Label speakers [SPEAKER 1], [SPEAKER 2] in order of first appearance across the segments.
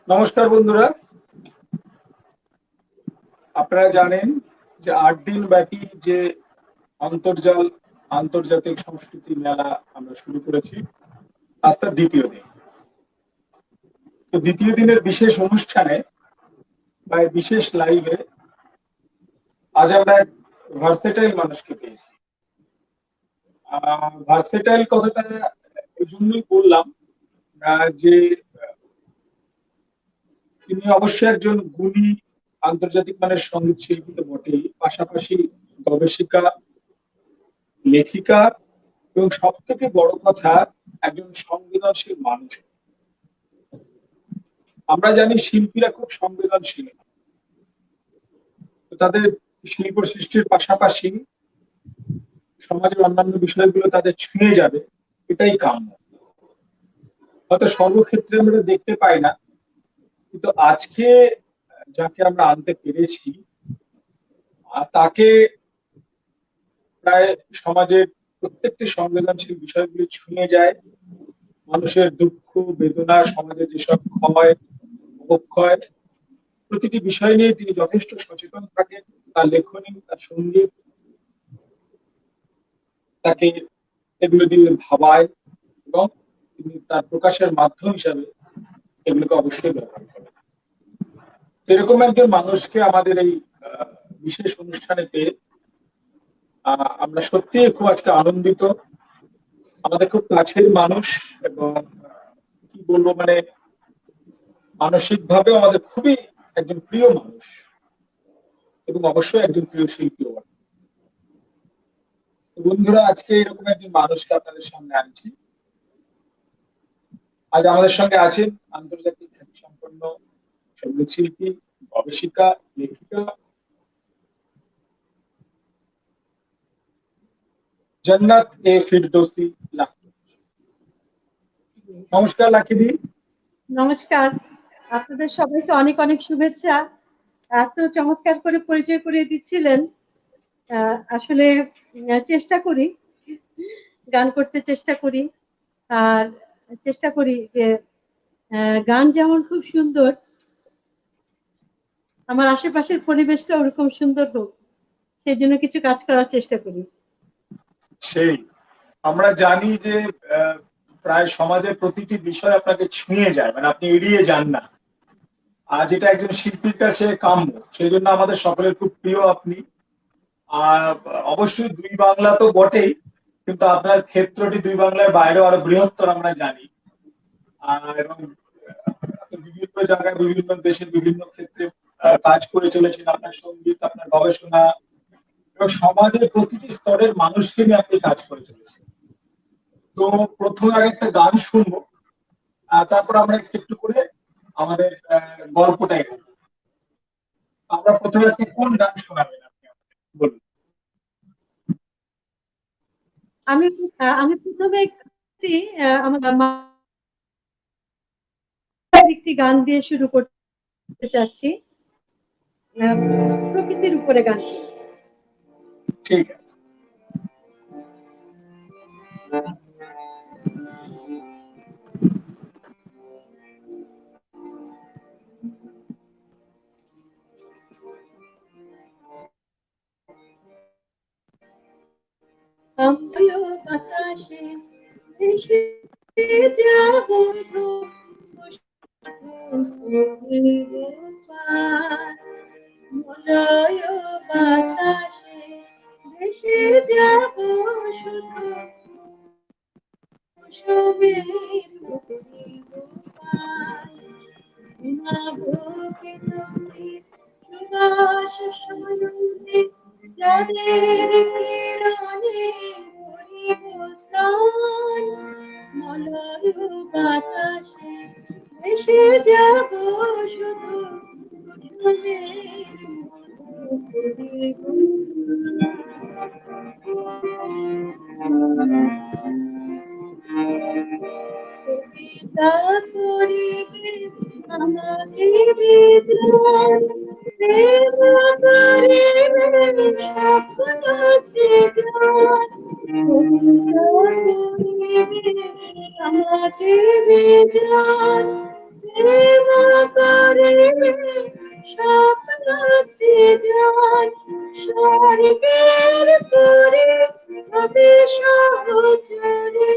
[SPEAKER 1] নমস্কার বন্ধুরা, আপনারা জানেন যে ৮ দিন ব্যাপী যে আন্তর্জাতিক সংস্কৃতি মেলা আমরা শুরু করেছি, আজ তার দ্বিতীয় দিন। তো দ্বিতীয় দিনের বিশেষ অনুষ্ঠানে বা বিশেষ লাইভে আজ আমরা এক ভার্সেটাইল মানুষকে পেয়েছি। ভার্সেটাইল কথাটা এই জন্যই বললাম যে তিনি অবশ্যই একজন গুণী আন্তর্জাতিক মানের সঙ্গীত শিল্পী তো বটেই, পাশাপাশি গবেষিকা, লেখিকা এবং সব থেকে বড় কথা একজন সংবেদনশীল মানুষ। আমরা জানি শিল্পীরা খুব সংবেদনশীল, তাদের শিল্প সৃষ্টির পাশাপাশি সমাজের অন্যান্য বিষয়গুলো তাদের ছুঁয়ে যাবে, এটাই কাম্য। হয়তো সর্বক্ষেত্রে আমরা দেখতে পাই না, কিন্তু আজকে যাকে আমরা আনতে পেরেছি তাকে প্রায় সমাজের প্রত্যেকটি সংবেদনশীল বিষয়গুলি ছুঁয়ে যায়। মানুষের দুঃখ বেদনা, সমাজের যেসব ক্ষয় অবক্ষয়, প্রতিটি বিষয় নিয়ে তিনি যথেষ্ট সচেতন থাকেন। তার লেখনী, তার সঙ্গীত তাকে এগুলো দিয়ে ভাবায় এবং তিনি তার প্রকাশের মাধ্যম হিসাবে এগুলোকে অবশ্যই ব্যবহার করেন। সেরকম একজন মানুষকে আমাদের এই বিশেষ অনুষ্ঠানে পেয়ে আমরা সত্যি খুব আজকে আনন্দিত। আমাদের খুব কাছের মানুষ এবং কি বলবো, মানে মানসিক ভাবে আমাদের খুবই একজন প্রিয় মানুষ এবং অবশ্যই একজন প্রিয় শিল্পীও। বন্ধুরা, আজকে এরকম একজন মানুষকে আপনাদের সামনে আনছি। আজ আমাদের সঙ্গে আছেন আন্তর্জাতিক খ্যাতিসম্পন্ন সঙ্গীত শিল্পী, গবেষিকা, লেখিকা জান্নাত এ ফিরদৌসী লাকি। নমস্কার লাকিদি।
[SPEAKER 2] নমস্কার, আপনাদের সবাইকে অনেক অনেক শুভেচ্ছা। এত চমৎকার করে পরিচয় করিয়ে দিচ্ছিলেন। আসলে চেষ্টা করি, গান করতে চেষ্টা করি, আর চেষ্টা করি যে গান যেমন খুব সুন্দর, আমার আশেপাশের পরিবেশটা ওরকম সুন্দর হোক, সেই জন্য কিছু কাজ করার চেষ্টা করি।
[SPEAKER 1] সেই আমরা জানি যে প্রায় সমাজের প্রতিটি বিষয় আপনাকে ছুঁয়ে যায়, মানে আপনি এড়িয়ে যান না, আর যেটা একজন শিল্পীর কাছে কাম্য। সেই জন্য আমাদের সকলের খুব প্রিয় আপনি। অবশ্যই দুই বাংলা তো বটেই, কিন্তু আপনার ক্ষেত্রটি দুই বাংলার বাইরেও আরো বৃহত্তর আমরা জানি। এবং বিভিন্ন জায়গায় বিভিন্ন দেশের বিভিন্ন ক্ষেত্রে কাজ করে চলেছেন। আপনার সঙ্গীত, আপনার গবেষণা এবং সমাজের প্রতিটি স্তরের মানুষকে নিয়ে আপনি কাজ করে চলেছেন। তো প্রথমে আগে একটা গান শুনবো, তারপর আমরা একটু করে আমাদের গল্পটা এগোবো। আমরা প্রথমে আজকে কোন গান শোনাবেন আপনি বলুন?
[SPEAKER 2] আমি প্রথমে একটি গান দিয়ে শুরু করতে চাচ্ছি, প্রকৃতির উপরে গানটি।
[SPEAKER 1] ঠিক আছে।
[SPEAKER 2] আম্বুলো বাতাসে ভেসে যাব মলয় বাতাসে ভেসে যাব শুধু কুসুমের সুবাস সময়ে যাদের কিরণে করিব স্নান, মলয় বাতাসে ভেসে যাব শুধু কবিতা করিবে আমাকে বিদ্রোহ, প্রেম করিবে স্বপ্ন সৃজন, কবিতা করিবে আমাকে বিদ্রোহ, প্রেম করে স্বপ্ন সৃজন স্বর্গের পরে হবে সহচরে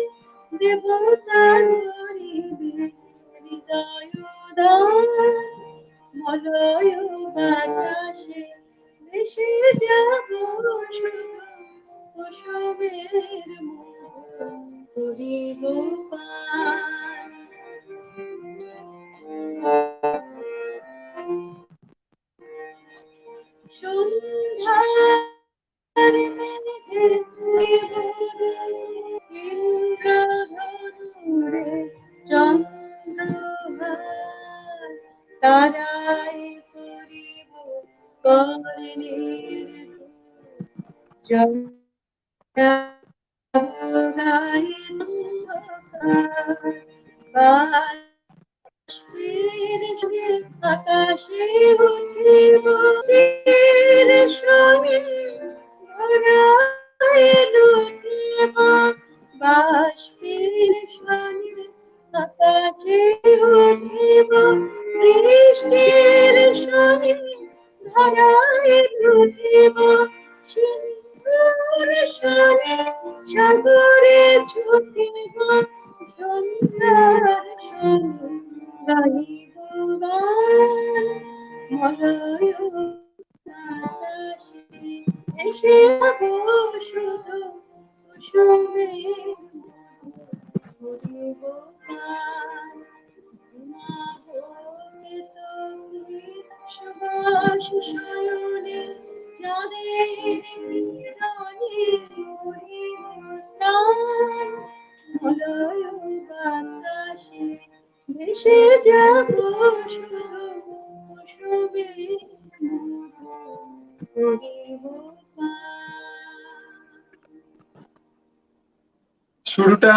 [SPEAKER 2] দেবতার গরিবে হৃদয় দান মলয় বাতাসে ভেসে যাব শুধু কুসুমের মতো করিব পান। সন্ধ্যার মেঘে ইন্দ্রধনুরে চন্দ্রহার তারাই করিব কর্ণের জগাই অন্ধকার আকাশে উঠিব তীর সঙ্গে ধরায় লুটিব বাষ্পীর সঙ্গে আকাশে উঠিব বৃষ্টির সঙ্গে ধরায় লুটিব সিন্ধুর সঙ্গে সাগরে ছুটিব ঝঞ্ঝার সঙ্গে গাহিব গান মলয় বাতাসে এসে যাব শুধু কুসুমের করিব গান সুবাস শয়নে চাঁদের কিরণে করিব স্নান মলয় বাতাসে ভেসে যাব শুধু কুসুমের মতো করিব পান।
[SPEAKER 1] শুরুটা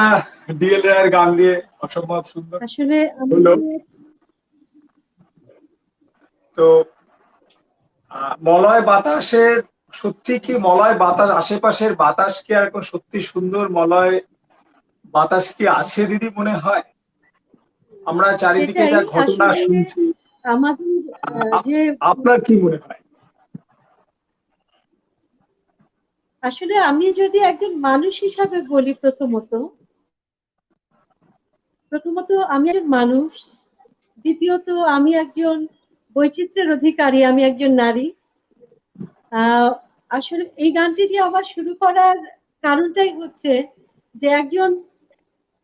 [SPEAKER 1] ডিএল রায়ের গান দিয়ে অসম্ভব সুন্দর
[SPEAKER 2] আসলে
[SPEAKER 1] হলো। তো মলয় বাতাসের সত্যি কি মলয় বাতাস আশেপাশের বাতাস কি আর এখন সত্যি সুন্দর মলয় বাতাস কি আছে দিদি মনে হয়? আমরা চারিদিকে যা ঘটনা শুনছি
[SPEAKER 2] আমাদের যে
[SPEAKER 1] আপনার কি মনে হয়?
[SPEAKER 2] আসলে আমি যদি একজন মানুষ হিসাবে বলি, প্রথমত আমি একজন মানুষ, দ্বিতীয়ত আমি একজন বৈচিত্র্যের অধিকারী, আমি একজন নারী। আসলে এই গানটি দিয়ে আবার শুরু করার কারণটাই হচ্ছে যে একজন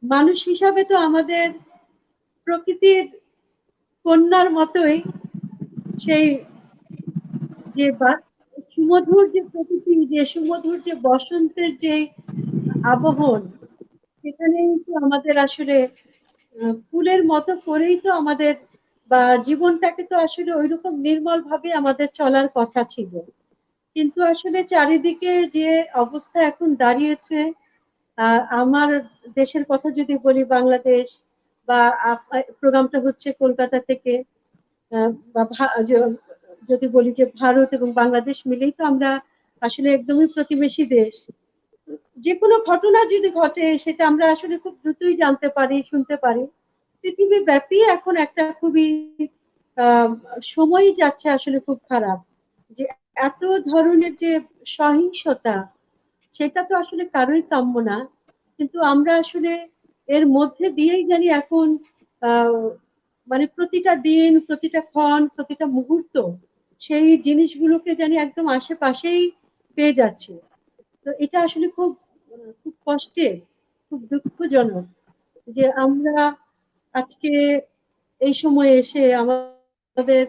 [SPEAKER 2] মানুষ হিসাবে তো আমাদের প্রকৃতির কন্যার মতোই সেই যে সুমধুর যে প্রকৃতি, যে সুমধুর যে বসন্তের যে আবহন, সেখানেই তো আমাদের আসলে ফুলের মতো করেই তো আমাদের বা জীবনটাকে তো আসলে ওইরকম নির্মল ভাবে আমাদের চলার কথা ছিল। কিন্তু আসলে চারিদিকে যে অবস্থা এখন দাঁড়িয়েছে, আমার দেশের কথা যদি বলি, বাংলাদেশ, বা প্রোগ্রামটা হচ্ছে কলকাতা থেকে, বা যদি বলি যে ভারত এবং বাংলাদেশ মিলেই তো আমরা আসলে একদমই প্রতিবেশী দেশ। যে কোনো ঘটনা যদি ঘটে সেটা আমরা আসলে খুব দ্রুতই জানতে পারি, শুনতে পারি। পৃথিবী ব্যাপী এখন একটা খুবই সময় যাচ্ছে আসলে খুব খারাপ, যে এত ধরনের যে সহিংসতা, সেটা তো আসলে কারোই কাম্য না। কিন্তু আমরা আসলে এর মধ্যে দিয়েই জানি এখন মানে প্রতিটা দিন, প্রতিটা ক্ষণ, প্রতিটা মুহূর্ত সেই জিনিসগুলোকে জানি একদম আশেপাশেই পেয়ে যাচ্ছি। তো এটা আসলে খুব খুব কষ্টের, খুব দুঃখজনক যে আমরা আজকে এই সময়ে এসে আমাদের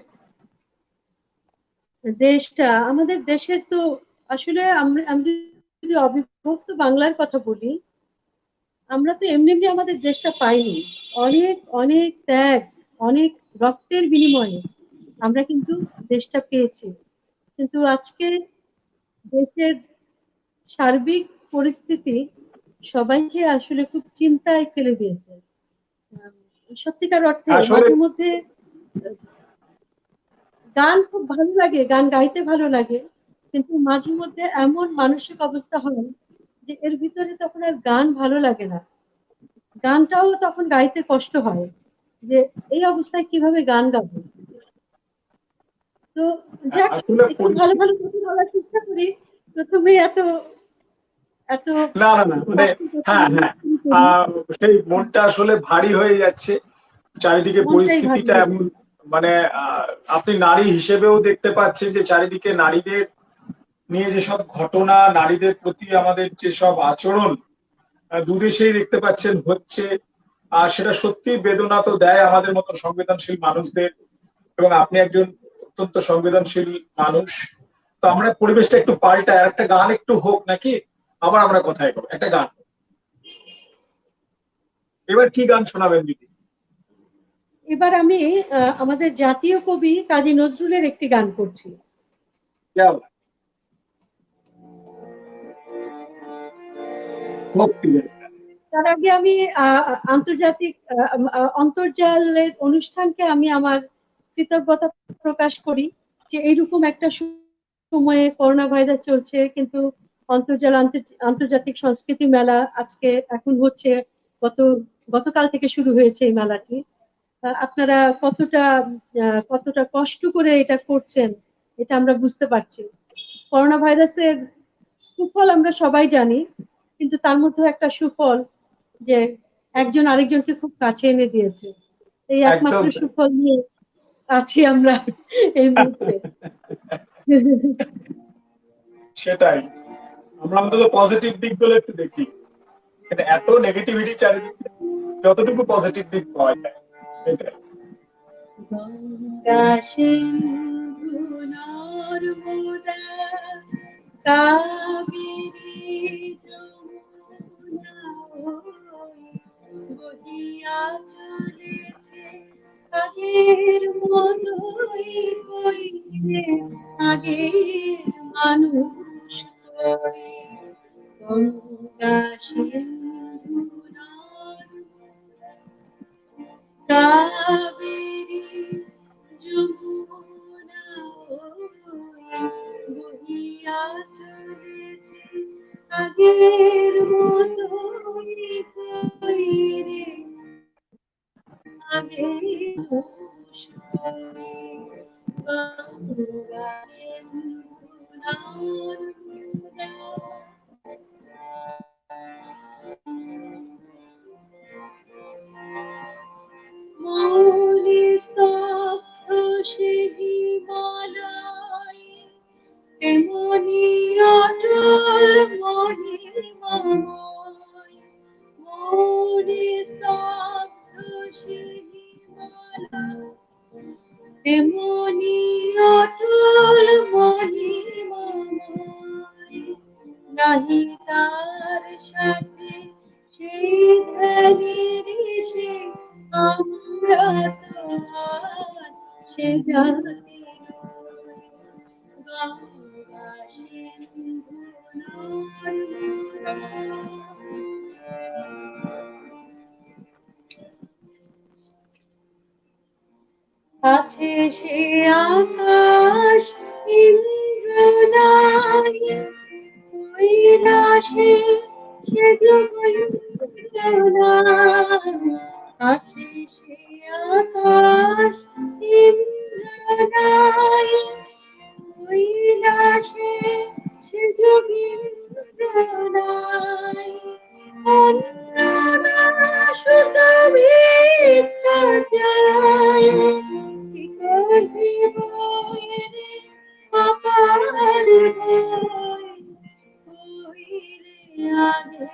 [SPEAKER 2] আমাদের দেশের তো আসলে আমরা যদি অবিভক্ত বাংলার কথা বলি, আমরা তো এমনি এমনি আমাদের দেশটা পাইনি। অনেক অনেক ত্যাগ, অনেক রক্তের বিনিময়ে আমরা কিন্তু দেশটা পেয়েছি। কিন্তু আজকে দেশের সার্বিক পরিস্থিতি সবাইকে আসলে খুব চিন্তায় ফেলে দিয়েছে। সত্যিকার অর্থে মাঝে মধ্যে গান খুব ভালো লাগে, গান গাইতে ভালো লাগে, কিন্তু মাঝে মধ্যে এমন মানসিক অবস্থা হয় যে এর ভিতরে তখন আর গান ভালো লাগে না, গানটাও তখন গাইতে কষ্ট হয়। যে এই অবস্থায় কিভাবে গান গাবো। তো যাক,
[SPEAKER 1] আসলে
[SPEAKER 2] একটু ভালো ভালো কথা বলার চেষ্টা করি। প্রথমে এত এত
[SPEAKER 1] না না না মানে
[SPEAKER 2] কষ্ট করতে
[SPEAKER 1] হ্যাঁ হ্যাঁ
[SPEAKER 2] শুরু করি,
[SPEAKER 1] সেই মনটা আসলে ভারী হয়ে যাচ্ছে, চারিদিকে
[SPEAKER 2] মনটাই ভারী
[SPEAKER 1] পরিস্থিতিটা
[SPEAKER 2] হয়ে
[SPEAKER 1] এমন,
[SPEAKER 2] যায়।
[SPEAKER 1] মানে আপনি নারী হিসেবেও দেখতে পাচ্ছেন যে চারিদিকে নারীদের নিয়ে যেসব ঘটনা, নারীদের প্রতি আমাদের যেসব আচরণ দুদেশেই দেখতে পাচ্ছেন হচ্ছে, আর সেটা সত্যি বেদনা তো দেয় আমাদের মতো সংবেদনশীল মানুষদের। এবং আপনি একজন অত্যন্ত সংবেদনশীল মানুষ। তো আমরা পরিবেশটা একটু পাল্টায়, আর একটা গান একটু হোক নাকি, আবার আমরা কথায় করবো, একটা গান। এবার কি গান শোনাবেন দিদি?
[SPEAKER 2] এবার আমি আমাদের জাতীয় কবি কাজী নজরুলের একটি গান করছি।
[SPEAKER 1] क्या बात, ভক্তি গান।
[SPEAKER 2] তার আগে আমি আন্তর্জাতিক অন্তর্জালের অনুষ্ঠানকে আমি আমার কৃতজ্ঞতা প্রকাশ করি যে এইরকম একটা সময়ে করোনা ভাইরাস চলছে, কিন্তু আন্তর্জাতিক সংস্কৃতি মেলা আজকে এখন হচ্ছে, গত গতকাল থেকে শুরু হয়েছে এই মেলাটি। আপনারা কতটা কষ্ট করে এটা করছেন, এটা আমরা বুঝতে পারছি। করোনা ভাইরাসের সুফল আমরা সবাই জানি, কিন্তু তার মধ্যে একটা সুফল যে একজন আরেকজনকে খুব কাছে এনে দিয়েছে। এই একমাত্র
[SPEAKER 1] একদম তাই।
[SPEAKER 2] সুফল নিয়ে আছি আমরা এই মুহূর্তে।
[SPEAKER 1] সেটাই, আমরা অন্তত পজিটিভ দিকগুলো একটু দেখি, এটা এত নেগেটিভিটি চারিদিকে, যতটুকু পজিটিভ দিক পাওয়া যায় সেটাই।
[SPEAKER 2] গঙ্গা সিন্ধু নর্মদা কাবেরী যমুনা বহিয়া চলেছে আগের মতোই বইলে, আগের মানুষ তরে। গঙ্গা সিন্ধু নর্মদা কাবেরী যমুনা বহিয়া চলেছে আগের মতোই কইরে, আগের মানুষ করে। গঙ্গা নর্মদা। মৌলি স্তব্ধ সে হিমালয়, তেমনি অটল মহিমাময়। মৌলি স্তব্ধ সে হিমালয়, তেমনি অটল মহিমাময়। নাহি তার সাথে সেই ধ্যানের সে, আমরা তো আর সে জাতি নই। গঙ্গা সিন্ধু নর্মদা। আছে সে আকাশ ইন্দ্র নাই, কৈলাসে সে যোগ ইন্দ্র নাই। আছে সে আকাশ ইন্দ্র নাই, কৈলাসে সে যোগ ইন্দ্র নাই। অন্নদাসুত ভিক্ষা চায়, কি কহিব এরে কপাল ভয়, কইরে আগে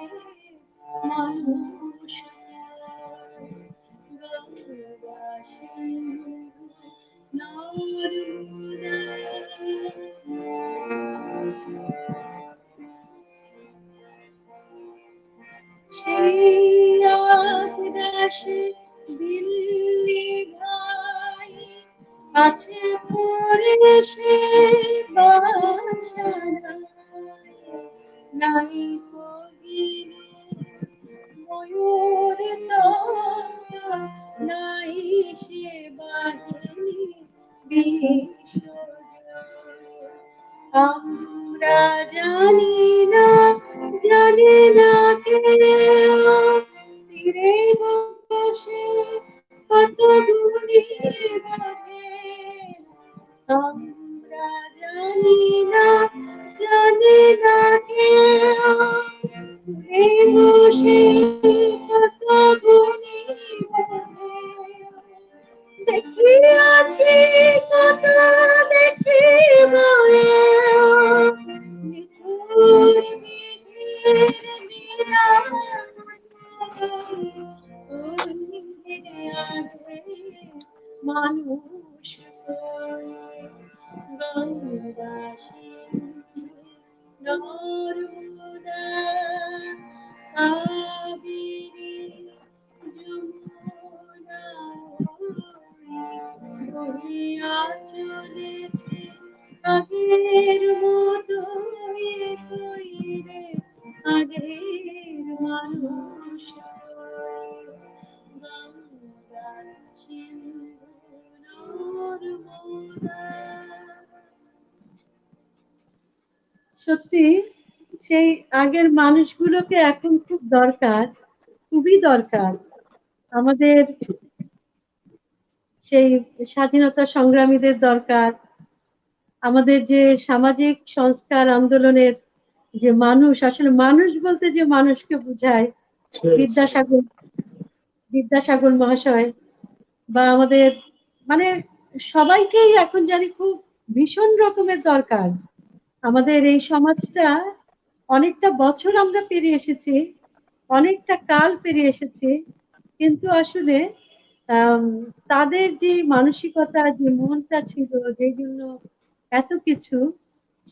[SPEAKER 2] মানুষ হয়। গঙ্গা সিন্ধু নর্মদা। সেই আগ্রাসে দিল্লি ভাই, আছে পরে সে বাসা নাই। কোহিনূর ময়ূর তরা, নাই সে বাহিনী বিশ্বজয়। আমরা জানি না, জানে না কেউ, তীরে বসে কত বোধে আমরা জানি না কেউ বসে কত গুণী বোধে দেখিয়াছি কত দেখিব নিঠুর বিধির মানুষ গঙ্গাসী নর্মদা কাবেরী যমুনা বহিয়া চলেছে আগের মতো কইরে আগের মানুষ গঙ্গা সিন্ধু নর্মদা। সত্যি সেই আগের মানুষগুলোকে এখন খুব দরকার, খুবই দরকার। আমাদের সেই স্বাধীনতা সংগ্রামীদের দরকার, আমাদের যে সামাজিক সংস্কার আন্দোলনের যে মানুষ, আসলে মানুষ বলতে যে মানুষকে বোঝায়, বিদ্যাসাগর মহাশয় বা আমাদের মানে সবাইকেই এখন জানি খুব ভীষণ রকমের দরকার। আমাদের এই সমাজটা অনেকটা বছর আমরা পেরিয়ে এসেছি, অনেকটা কাল পেরিয়ে এসেছি, কিন্তু আসলে তাদের যে মানসিকতা, যে মনটা ছিল, যে জন্য এত কিছু,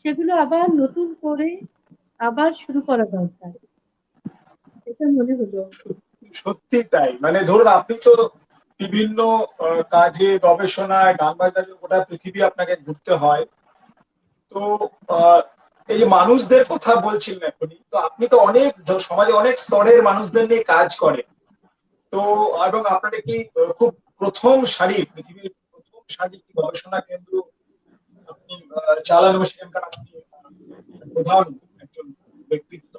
[SPEAKER 2] সেগুলো আবার নতুন করে আবার শুরু করা দরকার, এটা মনে হলো।
[SPEAKER 1] সত্যি তাই, মানে ধরুন আপনি তো বিভিন্ন কাজে, গবেষণায়, গান বাজনায় গোটা পৃথিবী আপনাকে ঘুরতে হয়। তো এই যে মানুষদের কথা বলছিলেন এখনই, তো আপনি তো অনেক সমাজে অনেক স্তরের মানুষদের নিয়ে কাজ করেন। তো এবং আপনার কি খুব প্রথম সারির, পৃথিবীর প্রথম সারির গবেষণা কেন্দ্র আপনি চালান এবং সেখানকার আপনি প্রধান একজন ব্যক্তিত্ব।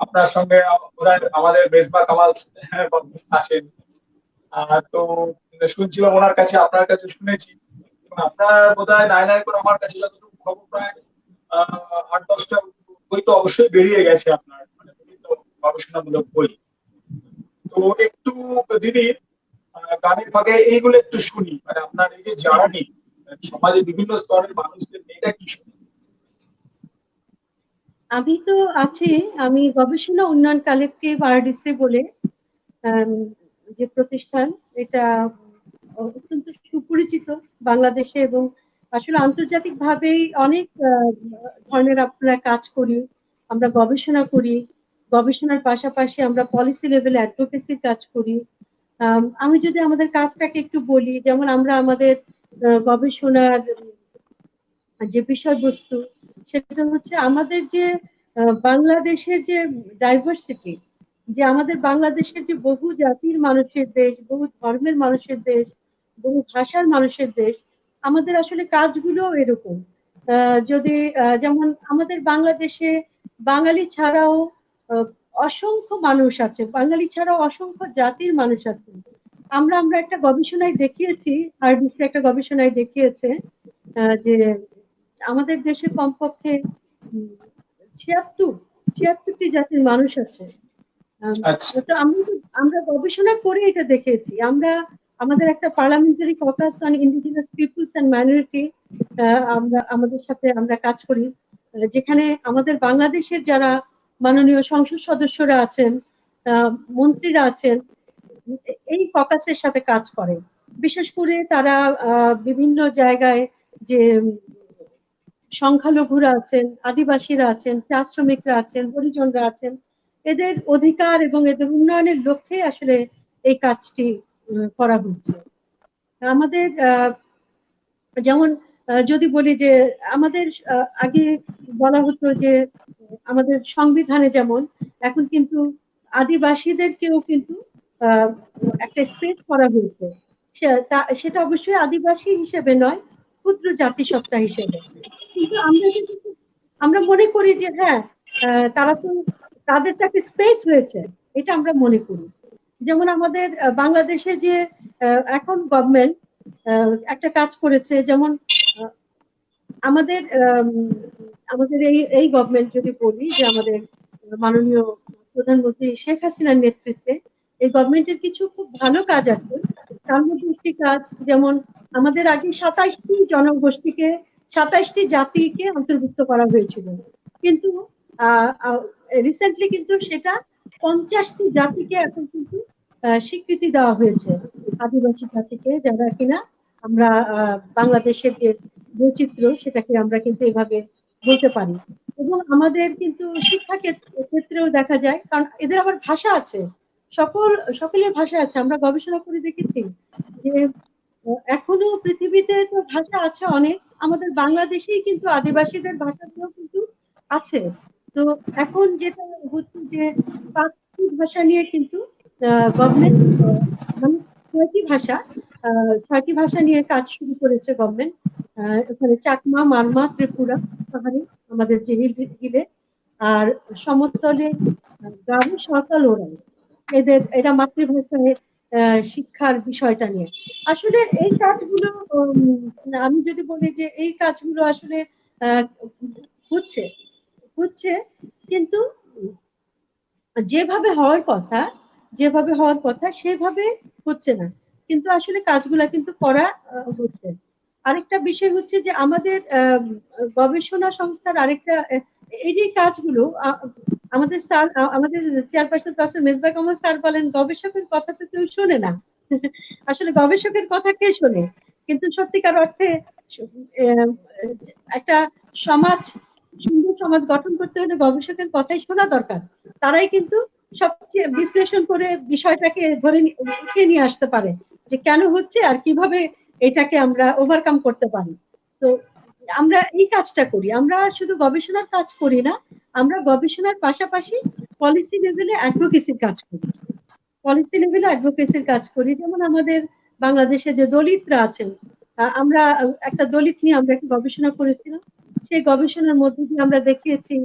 [SPEAKER 1] আপনার সঙ্গে বোধহয় আমাদের মেজবা কামাল আছেন। তো শুনছিলাম ওনার কাছে, আপনার কাছে শুনেছি। আপনার বোধহয় নাই নাই করে আমার কাছে যতটুকু খবর, প্রায় 8-10টা বই তো অবশ্যই বেরিয়ে গেছে আপনার, মানে বিভিন্ন গবেষণামূলক বই। তো একটু দিদি গানের ফাঁকে এইগুলো একটু শুনি, মানে আপনার এই যে জার্নি সমাজে বিভিন্ন স্তরের মানুষদের নিয়ে, এটা কি শুনি।
[SPEAKER 2] আমি তো আছি, আমি গবেষণা উন্নয়ন কালেক্টিভ আরডিসি বলে যে প্রতিষ্ঠান, এটা অত্যন্ত সুপরিচিত বাংলাদেশে এবং আসলে আন্তর্জাতিক ভাবেই অনেক ধরনের আমরা কাজ করি, আমরা গবেষণা করি, গবেষণার পাশাপাশি আমরা পলিসি লেভেলে অ্যাডভোকেসির কাজ করি। আমি যদি আমাদের কাজটাকে একটু বলি, যেমন আমরা আমাদের গবেষণার যে বিষয়বস্তু, সেটা হচ্ছে আমাদের যে বাংলাদেশের যে ডাইভার্সিটি, যে আমাদের বাংলাদেশের যে বহু জাতির মানুষের দেশ, বহু ধর্মের মানুষের দেশ, বহু ভাষার মানুষের দেশ, আমাদের আসলে কাজগুলো এরকম। যদি যেমন আমাদের বাংলাদেশে বাঙালি ছাড়াও অসংখ্য মানুষ আছে, বাঙালি ছাড়াও অসংখ্য জাতির মানুষ আছে। আমরা আমরা একটা গবেষণায় দেখিয়েছি, আরডিসি একটা গবেষণায় দেখিয়েছে যে আমাদের দেশে কমপক্ষে 76টি জাতির মানুষ আছে। তো আমরা গবেষণা করে এটা দেখেছি। আমরা আমাদের একটা parliamentary caucus on indigenous peoples and minority, আমরা আমাদের সাথে আমরা কাজ করি, যেখানে আমাদের বাংলাদেশের যারা মাননীয় সংসদ সদস্যরা আছেন, মন্ত্রীরা আছেন, এই ককাসের সাথে কাজ করে। বিশেষ করে তারা বিভিন্ন জায়গায় যে সংখ্যালঘুরা আছেন, আদিবাসীরা আছেন, চা শ্রমিকরা আছেন, হরিজনরা আছেন, এদের অধিকার এবং এদের উন্নয়নের লক্ষ্যে আসলে এই কাজটি করা হচ্ছে। আমাদের যেমন যদি বলি যে আমাদের আগে বলা হতো যে আমাদের সংবিধানে যেমন এখন কিন্তু আদিবাসীদেরকেও কিন্তু একটা স্পেস করা হয়েছে, সেটা অবশ্যই আদিবাসী হিসেবে নয়, ক্ষুদ্র জাতিসত্তা হিসেবে। কিন্তু আমরা মনে করি যে হ্যাঁ, তারা তো, তাদের তো একটা স্পেস হয়েছে, এটা আমরা মনে করি। যেমন আমাদের বাংলাদেশে যে এখন গভর্নমেন্ট একটা কাজ করেছে, যেমন আমাদের আমাদের এই গভর্নমেন্ট যদি বলি, যে আমাদের মাননীয় প্রধানমন্ত্রী শেখ হাসিনার নেতৃত্বে এই গভর্নমেন্টের কিছু খুব ভালো কাজ আছে। তার মধ্যে একটি কাজ, যেমন আমাদের আগে 27টি জনগোষ্ঠীকে, 27টি জাতিকে অন্তর্ভুক্ত করা হয়েছিল, কিন্তু রিসেন্টলি কিন্তু সেটা 50টি জাতিকে এখন কিন্তু স্বীকৃতি দেওয়া হয়েছে, আদিবাসী জাতিকে, যারা কিনা আমরা বাংলাদেশের যে বৈচিত্র্য সেটাকে আমরা কিন্তু এভাবে বলতে পারি। এবং আমাদের কিন্তু শিক্ষা ক্ষেত্রেও দেখা যায়, কারণ এদের আবার ভাষা আছে, সকলের ভাষা আছে। আমরা গবেষণা করে দেখেছি যে এখনো পৃথিবীতে তো ভাষা আছে অনেক, আমাদের বাংলাদেশেই কিন্তু আদিবাসীদের ভাষাগুলো কিন্তু আছে। তো এখন যেটা হচ্ছে যে 5টি ভাষা নিয়ে কিন্তু গভর্নমেন্ট, মানে 6টি ভাষা, 6টি ভাষা নিয়ে কাজ শুরু করেছে গভর্নমেন্ট। এখানে চাকমা, মারমা, ত্রিপুরা, পাহাড়ি, আমাদের যে হিলে, আর সমতলে গারো, সাঁওতাল, ওরাই, এরা মাতৃভাষায় শিক্ষার বিষয়টা নিয়ে আসলে এই কাজগুলো, আমি যদি বলি যে এই কাজগুলো আসলে আহ, হচ্ছে হচ্ছে কিন্তু যেভাবে হওয়ার কথা, যেভাবে হওয়ার কথা সেভাবে হচ্ছে না, কিন্তু আসলে কাজগুলা কিন্তু করা হচ্ছে। আরেকটা বিষয় হচ্ছে যে আমাদের গবেষণা সংস্থার আরেকটা এই যে কাজগুলো, আমাদের স্যার, আমাদের chairperson professor Mezba Kamal sir বলেন, গবেষকের কথা তো কেউ শোনে না। আসলে গবেষকের কথা কে শোনে? কিন্তু সত্যিকার অর্থে আহ, একটা সমাজ, সুন্দর সমাজ গঠন করতে হলে গবেষকের কথাই শোনা দরকার। তারাই কিন্তু সবচেয়ে বিশ্লেষণ করে বিষয়টাকে ধরে উঠিয়ে নিয়ে আসতে পারে, যে কেন হচ্ছে আর কিভাবে এটাকে আমরা ওভারকাম করতে পারি। তো আমরা এই কাজটা করি, আমরা শুধু গবেষণার কাজ করি না, আমরা গবেষণার পাশাপাশি পলিসি লেভেলে অ্যাডভোকেসির কাজ করি, পলিসি লেভেলে অ্যাডভোকেসির কাজ করি। যেমন আমাদের বাংলাদেশে যে দলিতরা আছেন, আমরা একটা দলিত নিয়ে আমরা একটা গবেষণা করেছিলাম। সেই গবেষণার মধ্যে দিয়ে আমরা দেখিয়েছি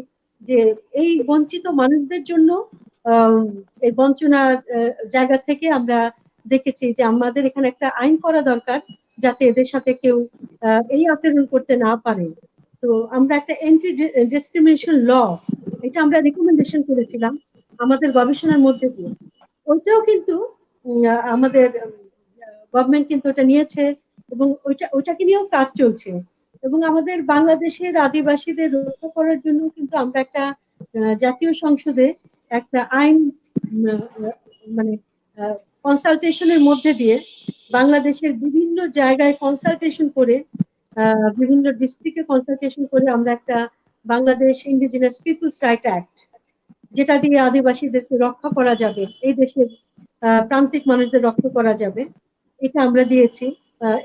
[SPEAKER 2] যে এই বঞ্চিত মানুষদের জন্য আহ, এই বঞ্চনার জায়গা থেকে আমরা দেখেছি যে আমাদের এখানে একটা আইন করা দরকার, যাতে এদের সাথে কেউ এই আচরণ করতে না পারে। তো আমরা একটা এন্টি ডিসক্রিমিনেশন ল, এটা আমরা রিকমেন্ডেশন করেছিলাম আমাদের গবেষণার মধ্যে দিয়ে। ওইটাও কিন্তু আমাদের গভর্নমেন্ট কিন্তু ওটা নিয়েছে, এবং ওইটাকে নিয়েও কাজ চলছে। এবং আমাদের বাংলাদেশের আদিবাসীদের রক্ষা করার জন্য কিন্তু আমরা একটা জাতীয় সংসদে একটা আইন, মানে কনসালটেশনের মধ্যে দিয়ে বাংলাদেশের বিভিন্ন জায়গায় কনসালটেশন করে, বিভিন্ন ডিস্ট্রিক্টে কনসালটেশন করে আমরা একটা Bangladesh indigenous peoples right act, যেটা দিয়ে আদিবাসীদেরকে রক্ষা করা যাবে, এই দেশের প্রান্তিক মানুষদের রক্ষা করা যাবে, এটা আমরা দিয়েছি।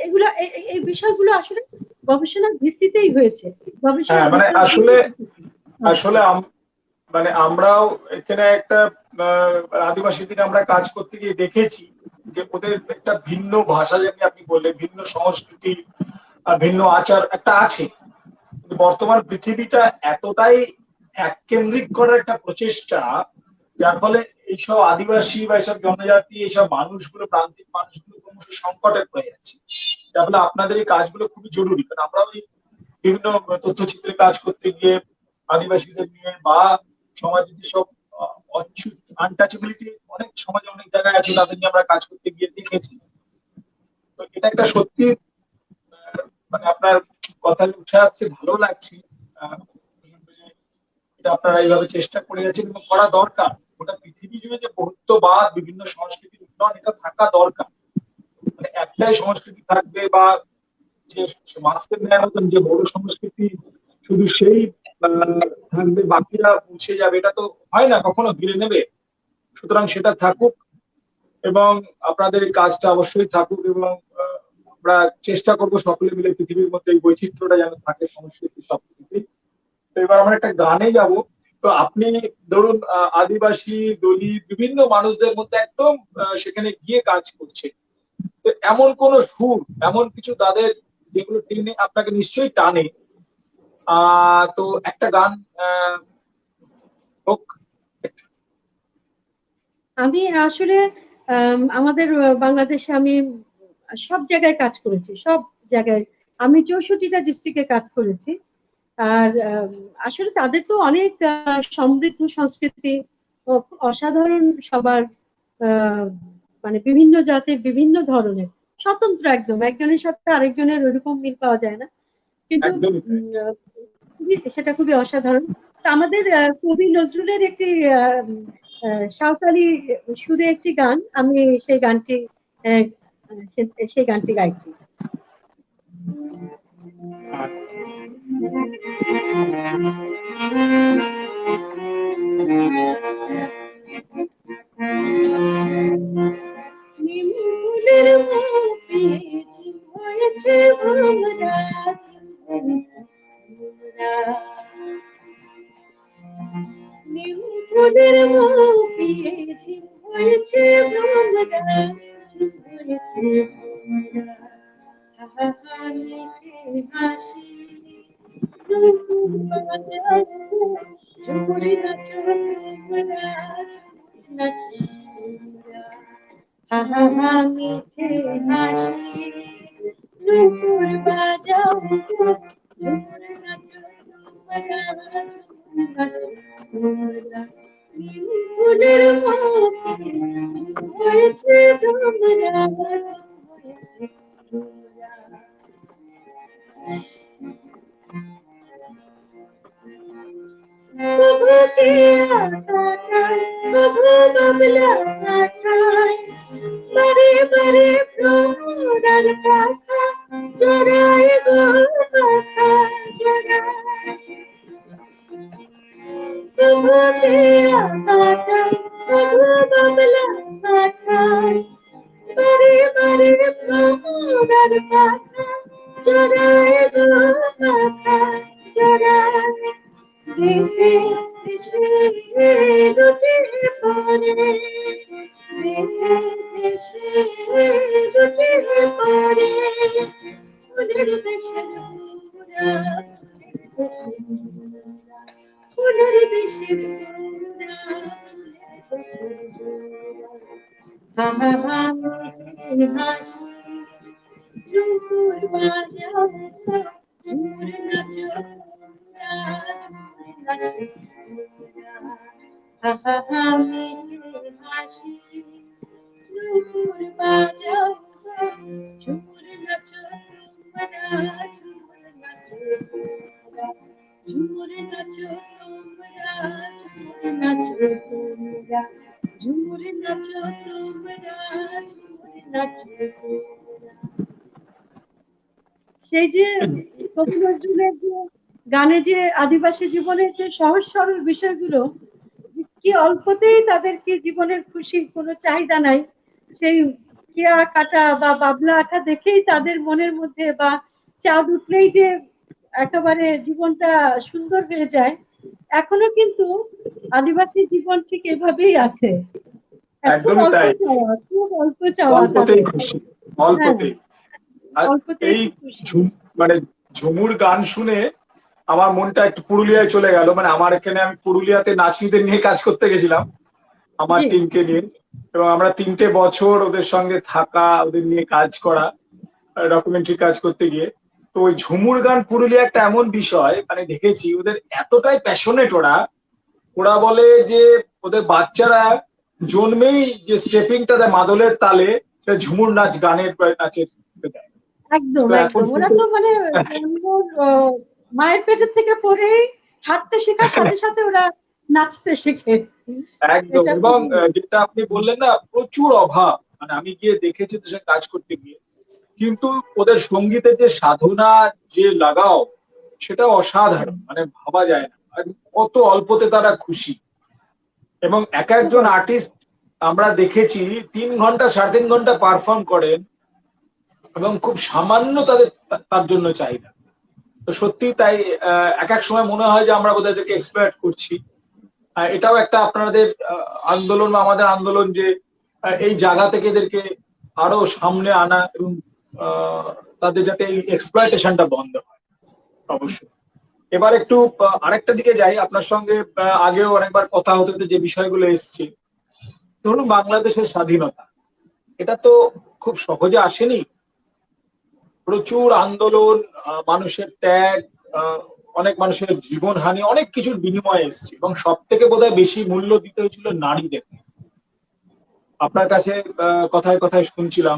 [SPEAKER 2] এগুলো এই বিষয়গুলো আসলে গবেষণার ভিত্তিতেই হয়েছে,
[SPEAKER 1] হ্যাঁ,
[SPEAKER 2] গবেষণার
[SPEAKER 1] মানে আসলে
[SPEAKER 2] রিসার্চ।
[SPEAKER 1] আসলে মানে আমরাও এখানে একটা আদিবাসীদের আমরা কাজ করতে গিয়ে দেখেছি যে ওদের একটা ভিন্ন ভাষা, যেমনি আপনি বললেন, ভিন্ন সংস্কৃতি আর ভিন্ন আচার একটা আছে। কিন্তু বর্তমান পৃথিবীটা এতটাই এককেন্দ্রিক করার একটা প্রচেষ্টা, যার ফলে এইসব আদিবাসী বা এইসব জনজাতি, এইসব মানুষগুলো, প্রান্তিক মানুষগুলো ক্রমশ সংকটে পড়ে যাচ্ছে। যার ফলে আপনাদের এই কাজগুলো খুবই জরুরি, কারণ আমরা ওই বিভিন্ন তথ্যচিত্রে কাজ করতে গিয়ে আদিবাসীদের নিয়ে বা সমাজের যেসব অচ্ছুত আনটাচেবিলিটি অনেক সমাজে অনেক জায়গায় আছে, তাদের নিয়ে আমরা কাজ করতে গিয়ে দেখেছি। তো এটা একটা সত্যি মানে আপনার কথা উঠে আসছে, ভালো লাগছে। আহ, যে এটা আপনারা এইভাবে চেষ্টা করে যাচ্ছেন এবং করা দরকার। গোটা পৃথিবী জুড়ে যে বহুত্ববাদ, বিভিন্ন সংস্কৃতির উন্নয়ন, এটা থাকা দরকার। মানে একটাই সংস্কৃতি থাকবে বা যে মাস্কের ন্যায় মতন যে বড় সংস্কৃতি শুধু সেই থাকবে, বাকিরা মুছে যাবে, এটা তো হয় না, কখনো ঘিরে নেবে। সুতরাং সেটা থাকুক, এবং আপনাদের এই কাজটা অবশ্যই থাকুক, এবং আমরা চেষ্টা করব সকলে মিলে পৃথিবীর মধ্যে এই বৈচিত্র্যটা যেন থাকে সংস্কৃতি সবকিছুতেই। তো এবার আমরা একটা গানে যাব। তো আপনি ধরুন আদিবাসী, দলিত, বিভিন্ন মানুষদের মধ্যে একদম সেখানে গিয়ে কাজ করছে। তো এমন কোন সুর, এমন কিছু তাদের যেগুলো টেনে আপনাকে নিশ্চয়ই টানে, তো একটা গান হোক।
[SPEAKER 2] আমি আসলে আমাদের বাংলাদেশে আমি সব জায়গায় কাজ করেছি, সব জায়গায় আমি 64টা ডিস্ট্রিক্টে কাজ করেছি। আর আসলে তাদের তো অনেক সমৃদ্ধ সংস্কৃতি, অসাধারণ সবার, আহ, মানে বিভিন্ন জাতের বিভিন্ন ধরনের, স্বতন্ত্র একদম, একজনের সাথে আরেকজনের ওইরকম মিল পাওয়া যায় না, কিন্তু
[SPEAKER 1] একদমই তাই।
[SPEAKER 2] সেটা খুবই অসাধারণ। তো আমাদের কবি নজরুলের একটি সাঁওতালি সুরে একটি গান, আমি সেই গানটি আহ, সেই গানটি গাইছি।
[SPEAKER 1] আর
[SPEAKER 2] নিম ফুলের মুখে ঝিম হয়েছে ভোমরা, ভোমরা। নিম ফুলের মুখে ঝিম হয়েছে ভোমরা, ঝিম হয়েছে ভোমরা। হা হা মিঠে হাসি রূপ বাজাও, ঝুমুরি নাচো তোমরা, ঝুমুরি নাচো তোমরা। হা হা হা মিঠে হাসি নুপুর বাজাও, ঝুমুর নাচো তোমরা, ঝুমুর নাচো তোমরা। নিম ফুলের মুখে হয়েছে তোমরা, হয়েছে তোমরা। কভু কেয়া কাটায়, কভু বাবলা কাটায়, বারে বারে ভ্রমরার পাখা জড়ায় গো, পাখা জড়ায়। কভু কেয়া কাটায়, কভু বাবলা কাটায়, বারে বারে ভ্রমরার পাখা জড়ায় গো, পাখা জড়ায়। দেখে দেশে লুটে পড়ে, দেখে দেশে লুটে পড়ে, ফুলের দেশের মোরা, ফুলের দেশের মোরা, ফুলের দেশের মোরা। হা হা হা মিঠে হাসি ঝুমুর বাজাও, ঝুমুর নাচো তোমরা, ঝুমুর নাচো তোমরা। হা হা হা মিঠে হাসি ঝুমুর বাজাও, ঝুমুর নাচো তোমরা, ঝুমুর নাচো তোমরা। ঝুমুর নাচো তোমরা, ঝুমুর নাচো তোমরা। ঝুমুর নাচো তোমরা, ঝুমুর নাচো তোমরা। সেই যে কবি নজরুলের যে গানে যে আদিবাসী জীবনের যে সহজ সরল বিষয়গুলো, কি অল্পতেই তাদেরকে জীবনের খুশির কোনো চাহিদা নাই, সেই কেয়া কাটা বা বাবলা আঁকা দেখেই তাদের মনের মধ্যে, বা চাঁদ উঠলেই যে একেবারে জীবনটা সুন্দর হয়ে যায়, এখনো কিন্তু আদিবাসী জীবন ঠিক এভাবেই আছে। খুব
[SPEAKER 1] একদমই
[SPEAKER 2] অল্প
[SPEAKER 1] তাই,
[SPEAKER 2] চাওয়া, খুব অল্প চাওয়া
[SPEAKER 1] অল্পতেই
[SPEAKER 2] তাদের।
[SPEAKER 1] খুশি,
[SPEAKER 2] হ্যাঁ,
[SPEAKER 1] অল্পতেই। আর
[SPEAKER 2] অল্পতেই
[SPEAKER 1] এই
[SPEAKER 2] খুশি।
[SPEAKER 1] মানে ঝুমুর গান শুনে আমার মনটা একটু পুরুলিয়ায় চলে গেল। মানে আমার এখানে, আমি পুরুলিয়াতে নাচনিদের নিয়ে কাজ করতে গেছিলাম আমার
[SPEAKER 2] জি।
[SPEAKER 1] টিমকে নিয়ে, এবং আমরা 3টে বছর ওদের সঙ্গে থাকা, ওদের নিয়ে কাজ করা, ডকুমেন্টারি কাজ করতে গিয়ে। তো ওই ঝুমুর গান পুরুলিয়া একটা এমন বিষয়, মানে দেখেছি ওদের এতটাই প্যাশনেট, ওরা ওরা বলে যে ওদের বাচ্চারা জন্মেই যে স্টেপিংটা দেয় মাদলের তালে, সেটা ঝুমুর নাচ গানের নাচের দেয়।
[SPEAKER 2] একদম
[SPEAKER 1] তো এখন
[SPEAKER 2] একদম, ওরা
[SPEAKER 1] শুনতে
[SPEAKER 2] তো মানে জন্মর, মায়ের পেটের থেকে পড়েই হাঁটতে শেখার সাথে সাথে ওরা নাচতে শেখে।
[SPEAKER 1] একদম।
[SPEAKER 2] এটা
[SPEAKER 1] এবং
[SPEAKER 2] খুবই।
[SPEAKER 1] যেটা আপনি বললেন না, প্রচুর অভাব, মানে আমি গিয়ে দেখেছি তো সে কাজ করতে গিয়ে, কিন্তু ওদের সঙ্গীতের যে সাধনা, যে লাগাও, সেটা অসাধারণ, মানে ভাবা যায় না। আর কত অল্পতে তারা খুশি। এবং এক
[SPEAKER 2] খুব
[SPEAKER 1] একজন
[SPEAKER 2] অল্প।
[SPEAKER 1] আর্টিস্ট আমরা দেখেছি 3 ঘন্টা 3.5 ঘন্টা পারফর্ম করেন, এবং খুব সামান্য তাদের তার জন্য চাহিদা। তো সত্যি তাই, এক এক সময় মনে হয় যে আমরা বোধহয় এদেরকে এক্সপ্লয়েট করছি। এটাও একটা আপনাদের আন্দোলন বা আমাদের আন্দোলন, যে এই জায়গা থেকে এদেরকে আরো সামনে আনা, এবং আহ, তাদের যাতে এই এক্সপ্লয়টেশনটা বন্ধ হয়। অবশ্যই। এবার একটু আরেকটা দিকে যাই। আপনার সঙ্গে আগেও অনেকবার কথা হতে হতে যে বিষয়গুলো এসছে, ধরুন বাংলাদেশের স্বাধীনতা, এটা তো খুব সহজে আসেনি। প্রচুর আন্দোলন, মানুষের ত্যাগ, অনেক মানুষের জীবনহানি, অনেক কিছুর বিনিময়ে এসেছে, এবং সব থেকে বোধহয় বেশি মূল্য দিতে হয়েছিল নারীদের। আপনার কাছে কথায় কথায় শুনছিলাম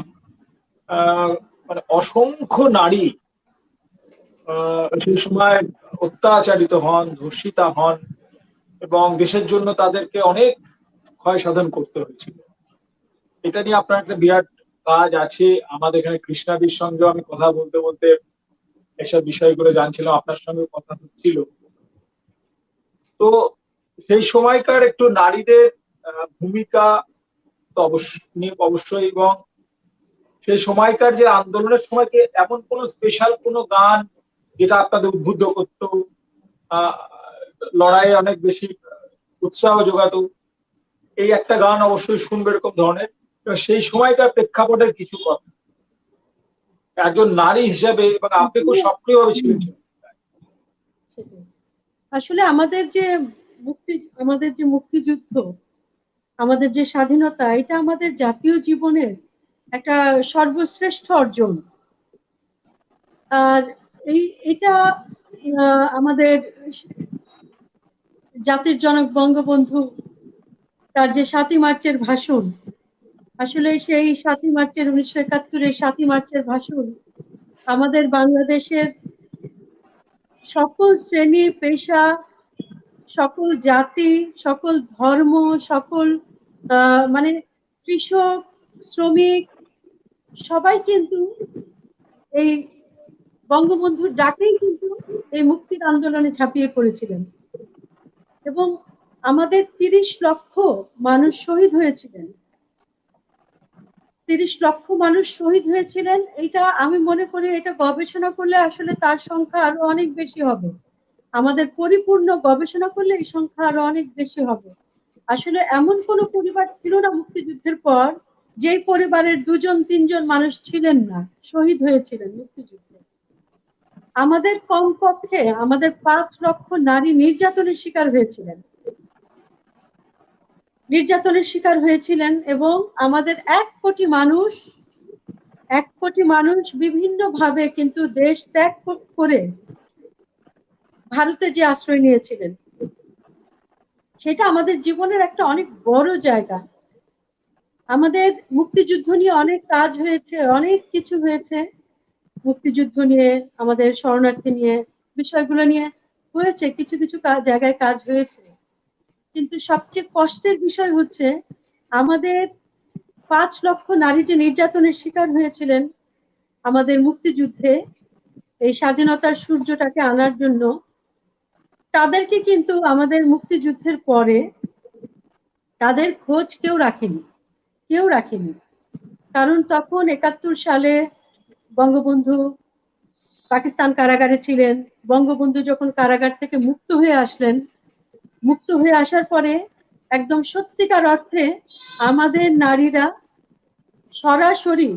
[SPEAKER 1] মানে অসংখ্য নারী সেই সময় অত্যাচারিত হন, ধর্ষিতা হন, এবং দেশের জন্য তাদেরকে অনেক ক্ষয় সাধন করতে হয়েছিল। এটা নিয়ে আপনার একটা বিরাট কাজ আছে। আমাদের এখানে কৃষ্ণাদির সঙ্গে আমি কথা বলতে বলতে এসব বিষয়গুলো জানছিলাম, আপনার সঙ্গে কথা হচ্ছিল। তো সেই সময়কার একটু নারীদের ভূমিকা তো অবশ্যই, এবং সেই সময়কার যে আন্দোলনের সময় কি এমন কোন স্পেশাল কোন গান যেটা আপনাদের উদ্বুদ্ধ করতো, আহ লড়াইয়ে অনেক বেশি উৎসাহ যোগাতো? এই একটা গান অবশ্যই শুনবে এরকম ধরনের। সেই সময়কার প্রেক্ষাপটের কিছু কথা একজন নারী হিসেবে, এবং আপনি খুব সক্রিয়ভাবে ছিলেন।
[SPEAKER 2] সেটাই আসলে আমাদের যে মুক্তিযুদ্ধ, আমাদের যে স্বাধীনতা, এটা আমাদের জাতীয় জীবনের একটা সর্বশ্রেষ্ঠ অর্জন। আর এটা আমাদের জাতির জনক বঙ্গবন্ধু তার যে ৭ই মার্চের ভাষণ, আসলে সেই ৭ই মার্চের ১৯৭১-এর ৭ই মার্চের ভাষণ আমাদের বাংলাদেশের সকল শ্রেণী পেশা, সকল জাতি, সকল ধর্ম, সকল মানে কৃষক, শ্রমিক, সবাই কিন্তু এই বঙ্গবন্ধুর ডাকেই কিন্তু এই মুক্তির আন্দোলনে ঝাঁপিয়ে পড়েছিলেন। এবং আমাদের ৩০ লক্ষ মানুষ শহীদ হয়েছিলেন। ৩০ লক্ষ মানুষ শহীদ হয়েছিলেন। এটা আমি মনে করি এটা গবেষণা করলে আসলে তার সংখ্যা আরো অনেক বেশি হবে। আমাদের পরিপূর্ণ গবেষণা করলে এই সংখ্যা আরো অনেক বেশি হবে। আসলে এমন কোনো পরিবার ছিল না মুক্তিযুদ্ধের পর যেই পরিবারের ২-৩ জন মানুষ ছিলেন না, শহীদ হয়েছিলেন মুক্তিযুদ্ধে। আমাদের কমপক্ষে আমাদের ৫ লক্ষ নারী নির্যাতনের শিকার হয়েছিলেন, এবং আমাদের ১ কোটি মানুষ বিভিন্ন ভাবে কিন্তু দেশ ত্যাগ করে ভারতে যে আশ্রয় নিয়েছিলেন, সেটা আমাদের জীবনের একটা অনেক বড় জায়গা। আমাদের মুক্তিযুদ্ধ নিয়ে অনেক কাজ হয়েছে, অনেক কিছু হয়েছে মুক্তিযুদ্ধ নিয়ে, আমাদের শরণার্থী নিয়ে, বিষয়গুলো নিয়ে হয়েছে, কিছু কিছু জায়গায় কাজ হয়েছে। কিন্তু সবচেয়ে কষ্টের বিষয় হচ্ছে আমাদের ৫ লক্ষ নারী যে নির্যাতনের শিকার হয়েছিলেন আমাদের মুক্তিযুদ্ধে, এই স্বাধীনতার সূর্যটাকে আনার জন্য, তাদেরকে কিন্তু আমাদের মুক্তিযুদ্ধের পরে তাদের খোঁজ কেউ রাখেনি। কারণ তখন ৭১ সালে বঙ্গবন্ধু পাকিস্তান কারাগারে ছিলেন। বঙ্গবন্ধু যখন কারাগার থেকে মুক্ত হয়ে আসার পরে একদম সত্যিকার অর্থে আমাদের নারীরা সরাসরি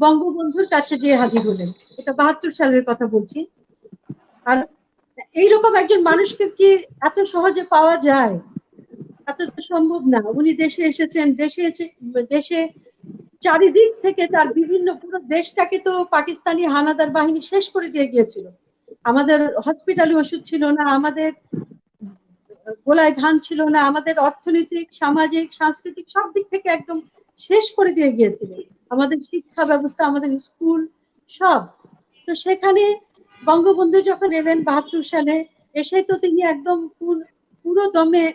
[SPEAKER 2] বঙ্গবন্ধুর কাছে গিয়ে হাজির হলেন। এটা ৭২ সালের কথা বলছি। আর এইরকম একজন মানুষকে কি এত সহজে পাওয়া যায়? এত সম্ভব না। উনি দেশে এসেছেন, দেশে চারিদিক থেকে তার বিভিন্ন, পুরো দেশটাকে তো পাকিস্তানি হানাদার বাহিনী শেষ করে দিয়ে গিয়েছিল। আমাদের হসপিটালে ওষুধ ছিল না, আমাদের গোলায় ধান ছিল না, আমাদের অর্থনৈতিক, সামাজিক, সাংস্কৃতিক সব দিক থেকে একদম শেষ করে দিয়ে গিয়েছিল। আমাদের শিক্ষা ব্যবস্থা, আমাদের স্কুল, সব। তো সেখানে বঙ্গবন্ধু যখন এলেন ৭২ সালে, এসে তো তিনি একদম পুরো দমে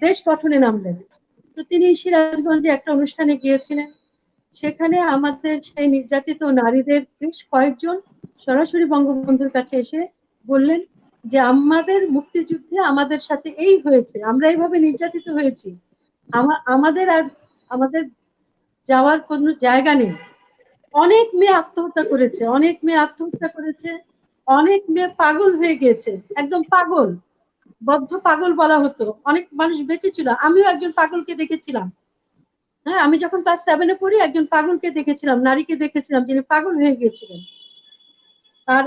[SPEAKER 2] দেশ গঠনে নামলেন। তো তিনি সিরাজগঞ্জে একটা অনুষ্ঠানে গিয়েছিলেন। সেখানে আমাদের সেই নির্যাতিত নারীদের বেশ কয়েকজন সরাসরি বঙ্গবন্ধুর কাছে এসে বললেন যে আমাদের মুক্তিযুদ্ধে আমাদের সাথে এই হয়েছে, আমরা এইভাবে নির্যাতিত হয়েছি, আমাদের যাওয়ার কোনো জায়গা নেই। অনেক মেয়ে আত্মহত্যা করেছে, অনেক মেয়ে পাগল হয়ে গিয়েছে, একদম পাগল, বদ্ধ পাগল বলা হতো। অনেক মানুষ বেঁচে ছিল, আমিও একজন পাগলকে দেখেছিলাম। হ্যাঁ, আমি যখন ক্লাস 7-এ পড়ি একজন পাগলকে দেখেছিলাম, নারীকে দেখেছিলাম যিনি পাগল হয়ে গিয়েছিলেন। আর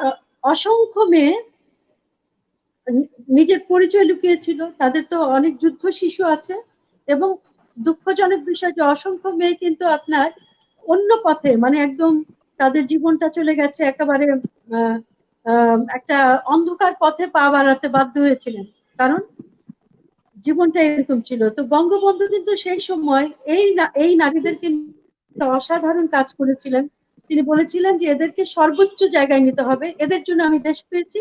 [SPEAKER 2] অসংখ্য মেয়ে নিজের পরিচয় লুকিয়েছিল, তাদের তো অনেক যুদ্ধ শিশু আছে। এবং দুঃখজনক বিষয় যে অসংখ্য মেয়ে কিন্তু আপনার অন্য পথে, মানে একদম তাদের জীবনটা চলে গেছে একেবারে একটা অন্ধকার পথে পা বাড়াতে বাধ্য হয়েছিলেন, কারণ জীবনটা এরকম ছিল। তো বঙ্গবন্ধু কিন্তু সেই সময় এই নারীদেরকে অসাধারণ কাজ করেছিলেন। তিনি বলেছিলেন যে এদেরকে সর্বোচ্চ জায়গায় নিতে হবে, এদের জন্য আমি দেশ পেয়েছি,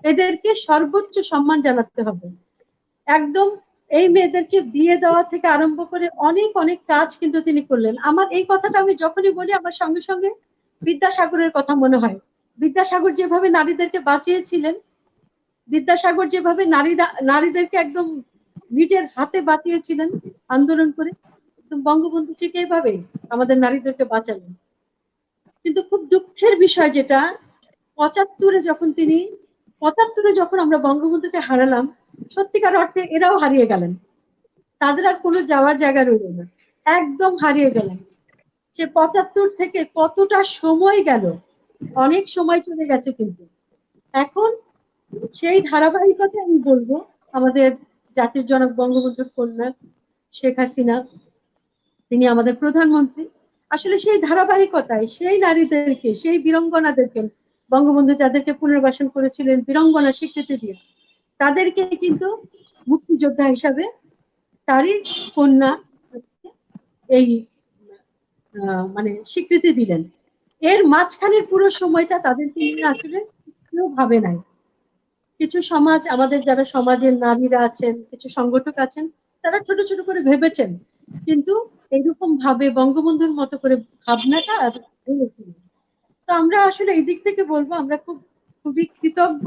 [SPEAKER 2] এদেরকে সর্বোচ্চ সম্মান জানাতে হবে। একদম এই মেয়েদেরকে বিয়ে দেওয়া থেকে আরম্ভ করে অনেক অনেক কাজ কিন্তু তিনি করলেন। আমার এই কথাটা আমি যখনই বলি আমার সঙ্গে সঙ্গে বিদ্যাসাগরের কথা মনে হয়। বিদ্যাসাগর যেভাবে নারীদেরকে বাঁচিয়েছিলেন, বিদ্যাসাগর যেভাবে নারীদেরকে একদম নিজের হাতে বাঁচিয়েছিলেন আন্দোলন করে, বঙ্গবন্ধু ঠিক এইভাবে আমাদের নারীদেরকে বাঁচালেন। কিন্তু খুব দুঃখের বিষয় যেটা, ৭৫-এ যখন আমরা বঙ্গবন্ধুকে হারালাম, সত্যিকার অর্থে এরাও হারিয়ে গেলেন, তাদের আর কোনো যাওয়ার জায়গা রইল না, একদম হারিয়ে গেলেন। সে ৭৫ থেকে কতটা সময় গেল, অনেক সময় চলে গেছে, কিন্তু এখন সেই ধারাবাহিকতা আমি বলবো আমাদের জাতির জনক বঙ্গবন্ধুর কন্যা শেখ হাসিনা, তিনি আমাদের প্রধানমন্ত্রী। আসলে সেই ধারাবাহিকতায় সেই নারীদেরকে, সেই বীরাঙ্গনাদেরকে, বঙ্গবন্ধু যাদেরকে পুনর্বাসন করেছিলেন বীরাঙ্গনা স্বীকৃতি দিয়ে, তাদেরকে কিন্তু মুক্তিযোদ্ধা হিসাবে তারই কন্যা এই মানে স্বীকৃতি দিলেন। এর মাঝখানের পুরো সময়টা তাদেরকে নিয়ে আসলে কেউ ভাবে নাই। কিছু সমাজ, আমাদের যারা সমাজের নারীরা আছেন, কিছু সংগঠক আছেন, তারা ছোট ছোট করে ভেবেছেন, কিন্তু এইরকম ভাবে বঙ্গবন্ধুর মতো করে ভাবনাটা আর হয়েছিল। তো আমরা আসলে এই দিক থেকে বলবো আমরা খুবই কৃতজ্ঞ।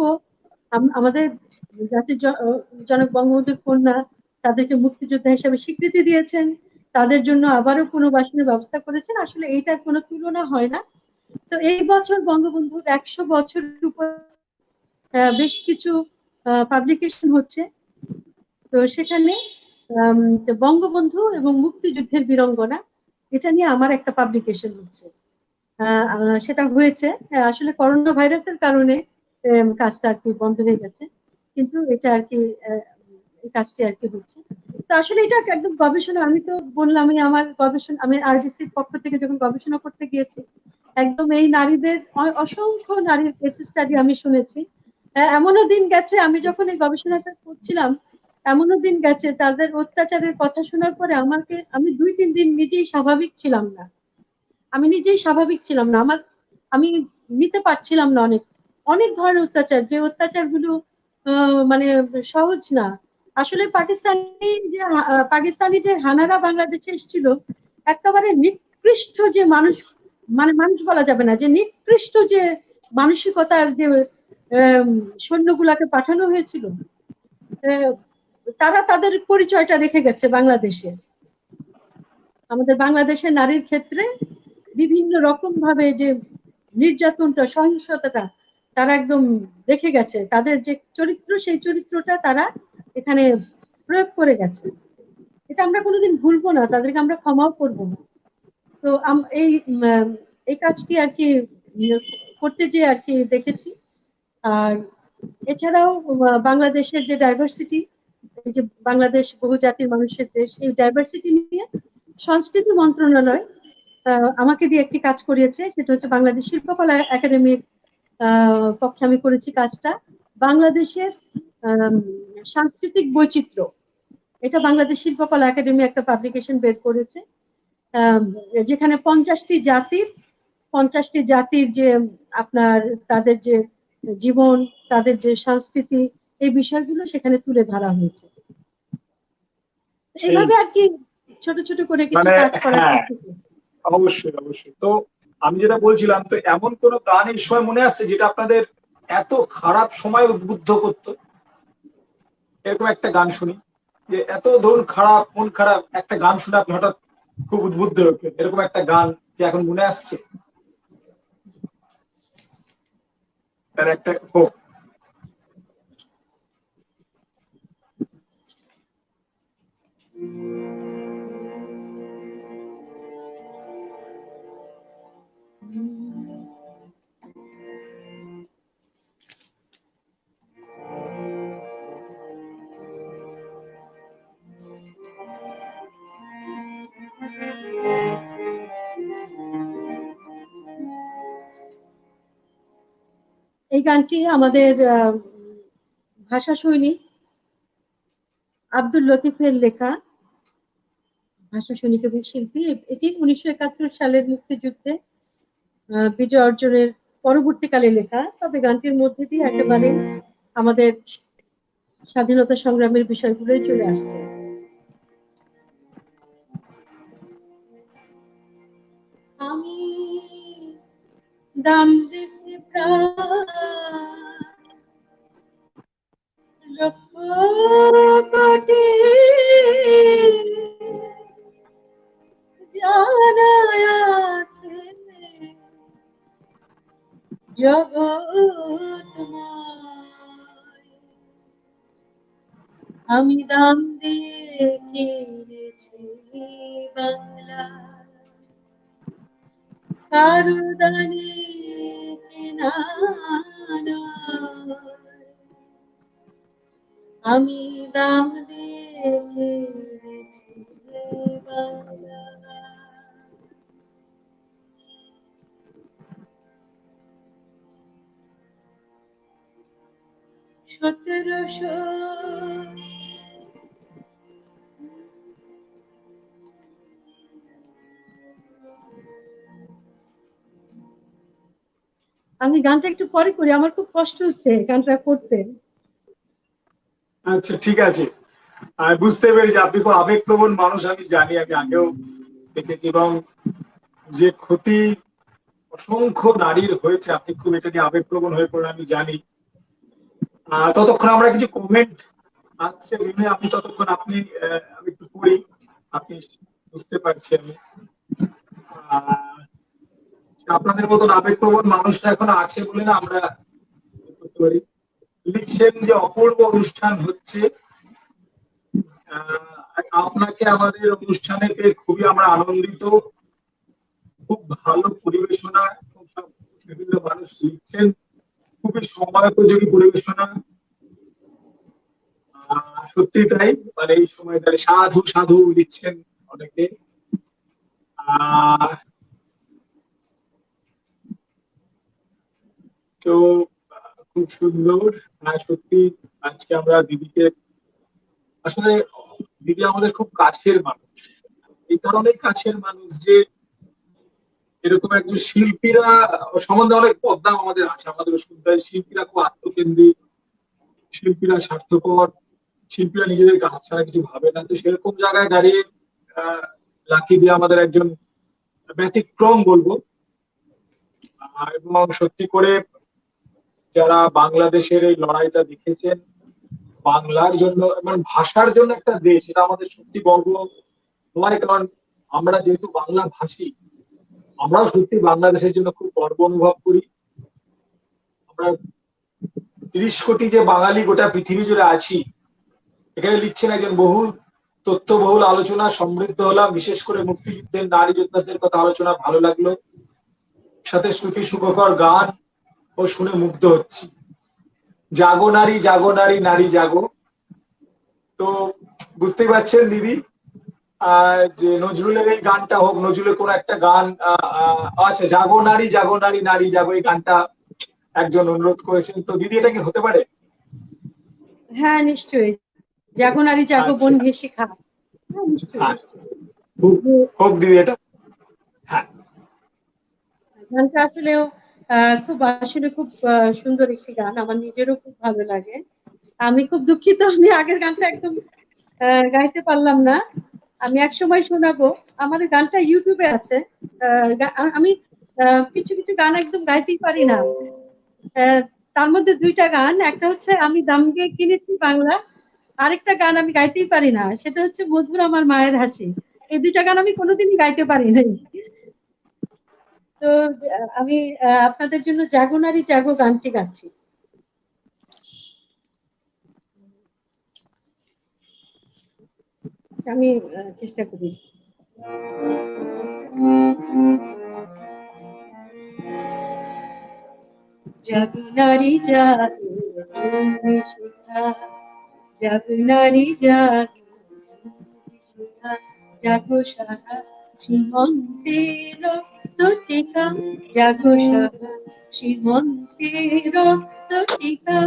[SPEAKER 2] আমাদের জাতির জনক বঙ্গবন্ধুর কন্যা, তাদেরকে মুক্তিযোদ্ধা হিসেবে স্বীকৃতি দিয়েছেন, তাদের জন্য আবারও পুনর্বাসনের ব্যবস্থা করেছেন। আসলে এইটার কোনো তুলনা হয় না। তো এই বছর বঙ্গবন্ধুর ১০০ বছরের উপর বেশ কিছু পাবলিকেশন হচ্ছে। তো সেখানে বঙ্গবন্ধু এবং মুক্তিযুদ্ধের বীরাঙ্গনা, এটা নিয়ে আমার একটা পাবলিকেশন হচ্ছে। সেটা হয়েছে আসলে করোনা ভাইরাসের কারণে কাজটা আর কি বন্ধ হয়ে গেছে, কিন্তু এটা আর কি এই কাজটি আর কি হচ্ছে। তো আসলে এটা একদম গবেষণা, আমি তো বললামই আমার গবেষণা, আমি আরডিসির পক্ষ থেকে যখন গবেষণা করতে গিয়েছি, একদম এই নারীদের অসংখ্য নারীর কেস স্টাডি আমি শুনেছি। এমনও দিন গেছে আমি যখন এই গবেষণাটা করছিলাম, এমনও দিন গেছে তাদের অত্যাচারের কথা শোনার পরে আমি ২-৩ দিন নিজেই স্বাভাবিক ছিলাম না। আমি নিজেই স্বাভাবিক ছিলাম না, আমি নিতে পারছিলাম না। অনেক অনেক ধরনের অত্যাচার, যে অত্যাচারগুলো মানে সহজ না। আসলে পাকিস্তানি যে হানারা বাংলাদেশে এসেছিল, একেবারে নিকৃষ্ট যে মানুষ, মানে মানুষ বলা যাবে না, যে নিকৃষ্ট যে মানসিকতার যে সৈন্যগুলাকে পাঠানো হয়েছিল, তারা তাদের পরিচয়টা রেখে গেছে বাংলাদেশে। আমাদের বাংলাদেশের নারীর ক্ষেত্রে বিভিন্ন রকম ভাবে যে নির্যাতনটা, সহিংসতাটা তারা একদম রেখে গেছে। তাদের যে চরিত্র, সেই চরিত্রটা তারা এখানে প্রয়োগ করে গেছে। এটা আমরা কোনোদিন ভুলবো না, তাদেরকে আমরা ক্ষমাও করবো না। তো এই কাজটি আর কি করতে যেয়ে আর কি দেখেছি। আর এছাড়াও বাংলাদেশের যে ডাইভার্সিটি, এই যে বাংলাদেশ বহু জাতির মানুষের দেশ, এই ডাইভার্সিটি নিয়ে সংস্কৃতি মন্ত্রণালয় আমাকে দিয়ে একটি কাজ করিয়েছে। সেটা হচ্ছে বাংলাদেশ শিল্পকলা একাডেমির পক্ষে আমি করেছি কাজটা। বাংলাদেশের সাংস্কৃতিক বৈচিত্র্য, এটা বাংলাদেশ শিল্পকলা একাডেমি একটা পাবলিকেশন বের করেছে, যেখানে 50টি জাতির যে আপনার তাদের যে জীবন, তাদের যে সংস্কৃতি, এই বিষয়গুলো সেখানে তুলে ধরা হয়েছে। এইভাবে আর কি ছোট ছোট করে কিছু
[SPEAKER 1] মানে
[SPEAKER 2] কাজ করার
[SPEAKER 1] হ্যাঁ,
[SPEAKER 2] চেষ্টা করি।
[SPEAKER 1] অবশ্যই অবশ্যই। তো আমি যেটা বলছিলাম, তো এমন কোন গান এই সময় মনে আসছে যেটা আপনাদের এত খারাপ সময় উদ্বুদ্ধ করতো? এরকম একটা গান শুনি, যে এত ধরুন খারাপ, মন খারাপ, একটা গান শুনে আপনি হঠাৎ খুব উদ্বুদ্ধ হলেন, এরকম একটা গান কি এখন মনে আসছে? তার একটা হোক।
[SPEAKER 2] এই গানটি আমাদের ভাষা সৈনিক আব্দুল লতিফের লেখা, ভাষা সৈনিক এবং শিল্পী। এটি 1971 সালের মুক্তিযুদ্ধে বিজয় অর্জনের পরবর্তীকালে লেখা, তবে গানটির মধ্যে দিয়ে একেবারে আমাদের স্বাধীনতা সংগ্রামের বিষয়গুলোই চলে আসছে। আমি দাম দিছি লক্ষ কোটি জানা আছে জগৎময়, আমি দাম দিয়ে কিনেছি বাংলা, কারো দানে কেনা নয়, আমি দাম দিয়ে কিনেছি বাংলা। 1700 আমি গানটা একটু পরে করি, আমার খুব কষ্ট হচ্ছে গানটা করতে।
[SPEAKER 1] আচ্ছা ঠিক আছে, আমি বুঝতে পেরেছি আপনি খুব আবেগপ্রবণ মানুষ, আমি জানি, আমি আগেও দেখেছি, এবং যে ক্ষতি অসংখ্য নারীর হয়েছে আপনি খুব এটা নিয়ে আবেগপ্রবণ হয়ে পড়েন আমি জানি। ততক্ষণ আমরা কিছু কমেন্ট আসছে আপনি ততক্ষণ আপনি আমি একটু পড়ি, আপনি বুঝতে পারছি আমি। আপনাদের মতন আবেগপ্রবণ মানুষটা এখন আছে বলে না আমরা করতে পারি। লিখছেন যে অপূর্ব অনুষ্ঠান হচ্ছে, আপনাকে আমাদের অনুষ্ঠানে পেয়ে খুবই আমরা আনন্দিত, খুব ভালো পরিবেশনা, সব বিভিন্ন মানুষ লিখছেন, খুবই সময়োপযোগী পরিবেশনা। সত্যি তাই, মানে এই সময়টা সাধু সাধু লিখছেন অনেকে। তো খুব সুন্দর। সত্যি আজকে আমরা দিদিকে, আসলে দিদি আমাদের খুব কাছের মানুষ, এই কারণেই কাছের মানুষ যে এরকম একজন শিল্পীরা সম্বন্ধে অনেক পদ্মা আমাদের আছে, আমাদের শিল্পীরা খুব আত্মকেন্দ্রিক, শিল্পীরা স্বার্থপর, শিল্পীরা নিজেদের কাজ ছাড়া কিছু ভাবে না। তো সেরকম জায়গায় দাঁড়িয়ে লাকি দিয়ে আমাদের একজন ব্যতিক্রম বলবো। এবং সত্যি করে যারা বাংলাদেশের এই লড়াইটা দেখেছেন, বাংলার জন্য মানে ভাষার জন্য একটা দেশ, এটা আমাদের সত্যি গর্ব হয়, কারণ আমরা যেহেতু বাংলা ভাষী, আমরাও সত্যি বাংলাদেশের জন্য খুব গর্ব অনুভব করি। আমরা 30 কোটি যে বাঙালি গোটা পৃথিবী জুড়ে আছি, এখানে লিখছেন একজন বহু তথ্যবহুল আলোচনা সমৃদ্ধ হলাম, বিশেষ করে মুক্তিযুদ্ধের নারী যোদ্ধাদের কথা আলোচনা ভালো লাগলো, সাথে শ্রুতি সুখকর গান ও শুনে মুগ্ধ হচ্ছি। জাগো নারী জাগো নারী নারী জাগো। তো বুঝতেই পারছেন দিদি যে নজরুলের এই গানটা হোক, নজরুলের কোন একটা গান, আচ্ছা জাগো নারী নারী জাগো, এই গানটা একজন অনুরোধ করেছেন, তো দিদি এটা কি হতে পারে?
[SPEAKER 2] হ্যাঁ নিশ্চয়ই, জাগো নারী জাগো বোন ভেসে খা। হ্যাঁ নিশ্চয়ই।
[SPEAKER 1] হোক দিদি এটা। হ্যাঁ,
[SPEAKER 2] গানটা আসলেও আসলে খুব সুন্দর একটি গান, আমার নিজেরও খুব ভালো লাগে। আমি খুব দুঃখিত, আমি আগের গানটা একদম গাইতে পারলাম না, আমি এক সময় শোনাবো। আমার গানটা ইউটিউবে আছে। আমি কিছু কিছু গান একদম গাইতেই পারি না, তার মধ্যে দুইটা গান, একটা হচ্ছে আমি দাম দিয়ে কিনেছি বাংলা, আরেকটা গান আমি গাইতেই পারি না, সেটা হচ্ছে মধুর আমার মায়ের হাসি। এই দুইটা গান আমি কোনোদিনই গাইতে পারি নাই। তো আমি আপনাদের জন্য জাগো নারী জাগো গানটি গাচ্ছি। আমি চেষ্টা করি। জাগো নারী জাগো শিখা, জাগো নারী জাগো শিখা, জাগো সারা সীমন্তে রক্ত টিকা, জাগো সীমন্তের রক্ত টিকা,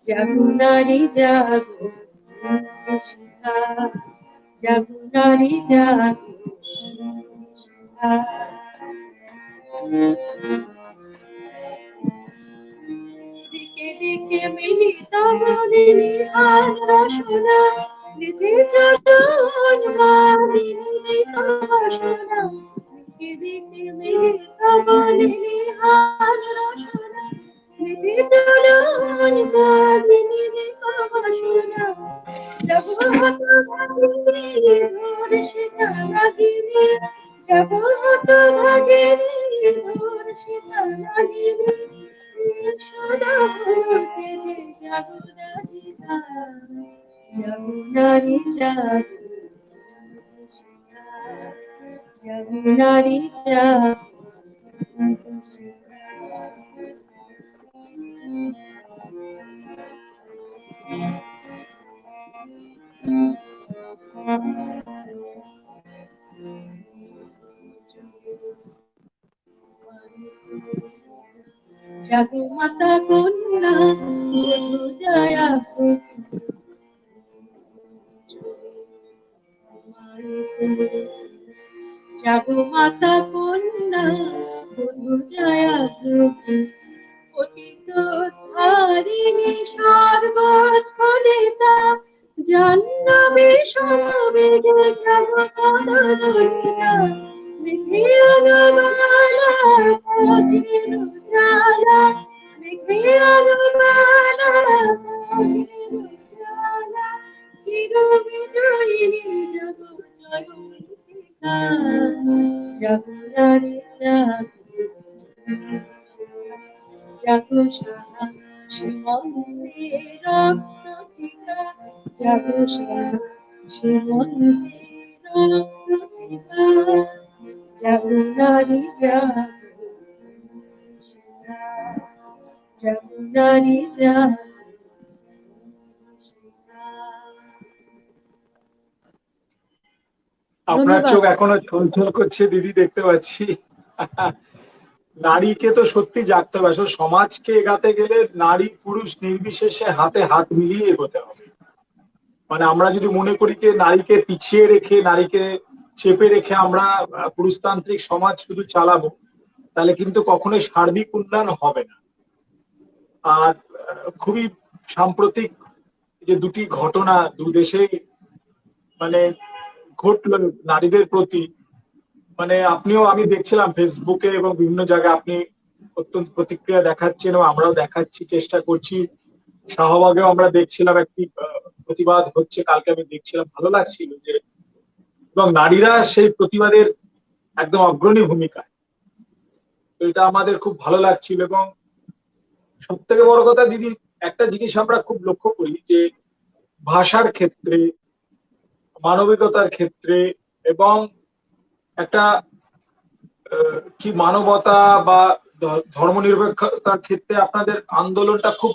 [SPEAKER 2] জাগো নারী জাগো শিখা, জাগো নারী জাগো শিখা। দিকে দিকে মিলিত মনে নিহার রসনা, নিজে চলন মানিনি বাসনা। দিকে দিকে মিলিত মনে নিহার রসনা, নিজে চলন মানিনি বাসনা। যাব হত ভাগিনী ধর্ষিতা নাগিনী, যাব হত ভাগিনী ধর্ষিতা নাগিনী, সদা বলতে যে জাগো নারী জাগো নারী জাগো, জাগো নারী জাগো। জাগো মাতা কন্যা বধূ জয়া, জাগো মাতা কন্যা বধূ জয়া, পতিত ধারিণী স্বর্গ স্ফলিতা, জাহ্নবী সমবেগে যাব পদদলিতা। মেঘে অনুমালা বজ্রের জ্বালা, মেঘে অনুমালা বজ্রের জ্বালা, চির বিজয়িনী যাব জয়ন্তিকা, জাগো নারী জাগো, জাগো সাহা সীমন্তের রক্ত টিকা, জাগো সাহা সীমন্তের রক্ত টিকা, জাগো নারী জাগো শিখা, জাগো নারী জাগো শিখা।
[SPEAKER 1] আপনার
[SPEAKER 2] ধন্যবাদ।
[SPEAKER 1] চোখ এখনো ছলছল করছে দিদি, দেখতে পাচ্ছি। নারীকে তো সত্যি জাগতে হবে। আসলে সমাজকে এগাতে গেলে নারী পুরুষ নির্বিশেষে হাতে হাত মিলিয়ে এগোতে হবে। মানে আমরা যদি মনে করি যে নারীকে পিছিয়ে রেখে, নারীকে চেপে রেখে আমরা পুরুষতান্ত্রিক সমাজ শুধু চালাবো, তাহলে কিন্তু কখনোই সার্বিক উন্নয়ন হবে না। আর খুবই সাম্প্রতিক যে দুটি ঘটনা দু দেশেই মানে ঘটলো নারীদের প্রতি, মানে আপনিও, আমি দেখছিলাম ফেসবুকে এবং বিভিন্ন জায়গায় আপনি অত্যন্ত প্রতিক্রিয়া দেখাচ্ছেন এবং আমরাও দেখাচ্ছি, চেষ্টা করছি। শাহবাগেও আমরা দেখছিলাম একটি প্রতিবাদ হচ্ছে, কালকে আমি দেখছিলাম, ভালো লাগছিল যে, এবং নারীরা সেই প্রতিবাদের একদম অগ্রণী ভূমিকায়। তো এটা আমাদের খুব ভালো লাগছিল। এবং সব থেকে বড় কথা দিদি, একটা জিনিস আমরা খুব লক্ষ্য করি যে ভাষার ক্ষেত্রে, মানবিকতার ক্ষেত্রে এবং একটা কি মানবতা বা ধর্মনিরপেক্ষতার ক্ষেত্রে আপনাদের আন্দোলনটা খুব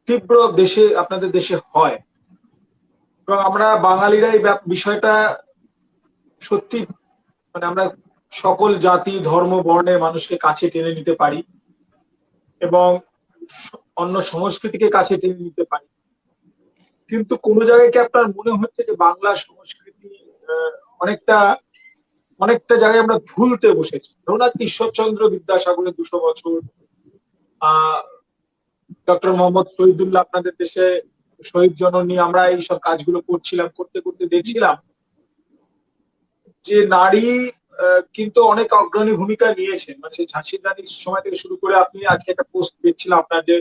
[SPEAKER 1] তীব্র দেশে, আপনাদের দেশে হয়। এবং আমরা বাঙালিরা এই বিষয়টা সত্যি, মানে আমরা সকল জাতি ধর্ম বর্ণের মানুষকে কাছে টেনে নিতে পারি এবং অন্য সংস্কৃতিকে কাছে টেনে নিতে পারি। কিন্তু কোন জায়গায় কি আপনার মনে হচ্ছে যে বাংলা সংস্কৃতি অনেকটা অনেকটা জায়গায় আমরা ভুলতে বসেছি? ধরুন আজকে ঈশ্বরচন্দ্র বিদ্যাসাগরের 200 বছর, ডক্টর মোহাম্মদ শহীদুল্লাহ আপনাদের দেশে শহীদ জননী, আমরা এইসব কাজগুলো করছিলাম, করতে করতে দেখছিলাম যে নারী কিন্তু অনেক অগ্রণী ভূমিকা নিয়েছেন। মানে সেই ঝাঁসির রানীর সময় থেকে শুরু করে, আপনি আজকে একটা পোস্ট দেখছিলাম আপনার, যে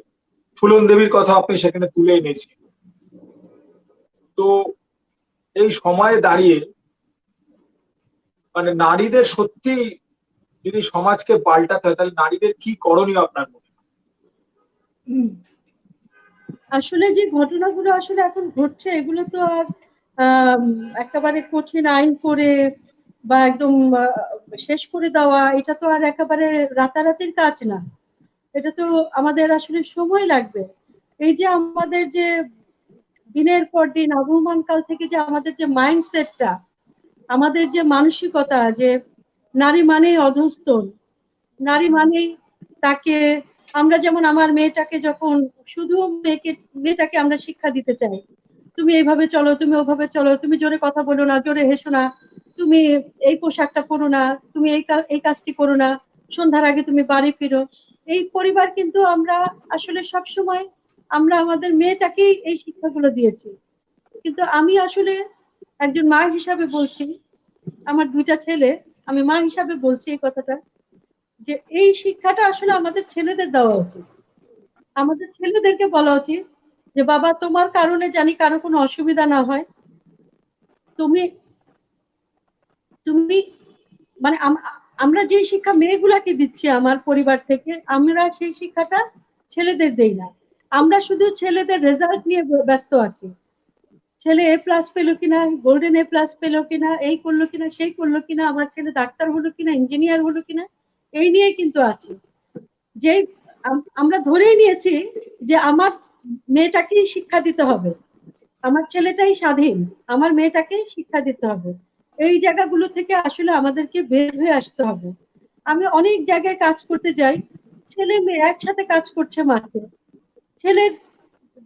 [SPEAKER 1] ফুলন দেবীর কথা আপনি সেখানে তুলে এনেছেন। তো এই সময়ে দাঁড়িয়ে মানে নারীদের সত্যি যদি সমাজকে পাল্টাতে হয়, তাহলে নারীদের কি করণীয় আপনার মনে হয়?
[SPEAKER 2] আসলে যে ঘটনাগুলো আসলে এখন ঘটছে, এগুলো তো আর একেবারে কঠিন আইন করে বা একদম শেষ করে দেওয়া, এটা তো আর একেবারে রাতারাতির কাজ না। এটা তো আমাদের আসলে সময় লাগবে। এই যে আমাদের যে দিনের পর দিন আবহমান কাল থেকে যে আমাদের যে মাইন্ডসেটটা, আমাদের যে মানসিকতা, যে নারী মানেই অধস্তন, নারী মানেই তাকে, আমরা যেমন আমার মেয়েটাকে যখন শুধু মেয়েটাকে আমরা শিক্ষা দিতে চাই, তুমি এইভাবে চলো, তুমি ওভাবে চলো, তুমি জোরে কথা বলো না, জোরে হেসো না, তুমি এই পোশাকটা পরো না, তুমি এই কাজটি করো না, সন্ধ্যার আগে তুমি বাড়ি ফিরো। এই পরিবার কিন্তু আমরা আসলে সব সময় আমরা আমাদের মেয়েটাকেই এই শিক্ষাগুলো দিয়েছি। কিন্তু আমি আসলে একজন মা হিসাবে বলছি, আমার দুইটা ছেলে, আমি মা হিসাবে বলছি এই কথাটা, যে এই শিক্ষাটা আসলে আমাদের ছেলেদের দেওয়া উচিত। আমাদের ছেলেদেরকে বলা উচিত যে বাবা, তোমার কারণে জানি কারো কোনো অসুবিধা না হয়, তুমি তুমি মানে আমরা যে শিক্ষা মেয়েগুলাকে দিচ্ছি আমার পরিবার থেকে, আমরা সেই শিক্ষাটা ছেলেদের দেই না। আমরা শুধু ছেলেদের রেজাল্ট নিয়ে ব্যস্ত আছি, ছেলে A+ পেলো কিনা, গোল্ডেন A+ পেলো কিনা, এই করলো কিনা, সেই করলো কিনা, আমার ছেলে ডাক্তার হলো কিনা, ইঞ্জিনিয়ার হলো কিনা, এই নিয়ে কিন্তু আছে। যে আমরা ধরেই নিয়েছি যে আমার মেয়েটাকেই শিক্ষা দিতে হবে, আমার ছেলেটাই স্বাধীন, আমার মেয়েটাকে শিক্ষা দিতে হবে। এই জায়গাগুলো থেকে আসলে আমাদেরকে বের হয়ে আসতে হবে। আমি অনেক জায়গায় কাজ করতে যাই, ছেলে মেয়ে একসাথে কাজ করছে মাঠে, ছেলের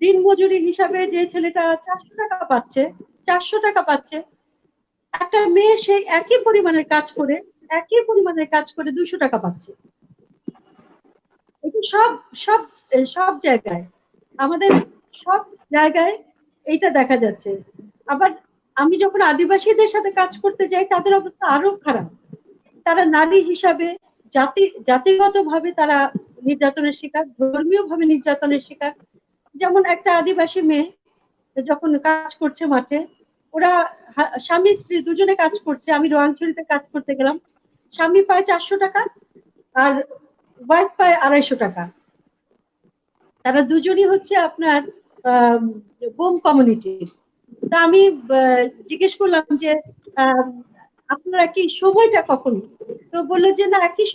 [SPEAKER 2] দিন মজুরি হিসাবে যে ছেলেটা 400 টাকা পাচ্ছে, 400 টাকা পাচ্ছে, একটা মেয়ে সেই একই পরিমাণের কাজ করে 200 টাকা পাচ্ছে। এটা সব সব সব জায়গায়, আমাদের সব জায়গায় এইটা দেখা যাচ্ছে। আবার আমি যখন আদিবাসীদের সাথে কাজ করতে যাই, তাদের অবস্থা আরো খারাপ। তারা নারী হিসাবে জাতিগত ভাবে তারা নির্যাতনের শিকার, ধর্মীয় ভাবে নির্যাতনের শিকার। যেমন একটা আদিবাসী মেয়ে যখন কাজ করছে মাঠে, ওরা স্বামী স্ত্রী দুজনে কাজ করছে, আমি রোয়াংছড়িতে কাজ করতে গেলাম, স্বামী পায় 400 টাকা আর ওয়াইফ পায় 250 টাকা। তারা দুজনই হচ্ছে আপনার বোম কমিউনিটি। তা আমি জিজ্ঞেস করলাম যে আপনারা কি সময়টা কখন, তো বললো যে না, একই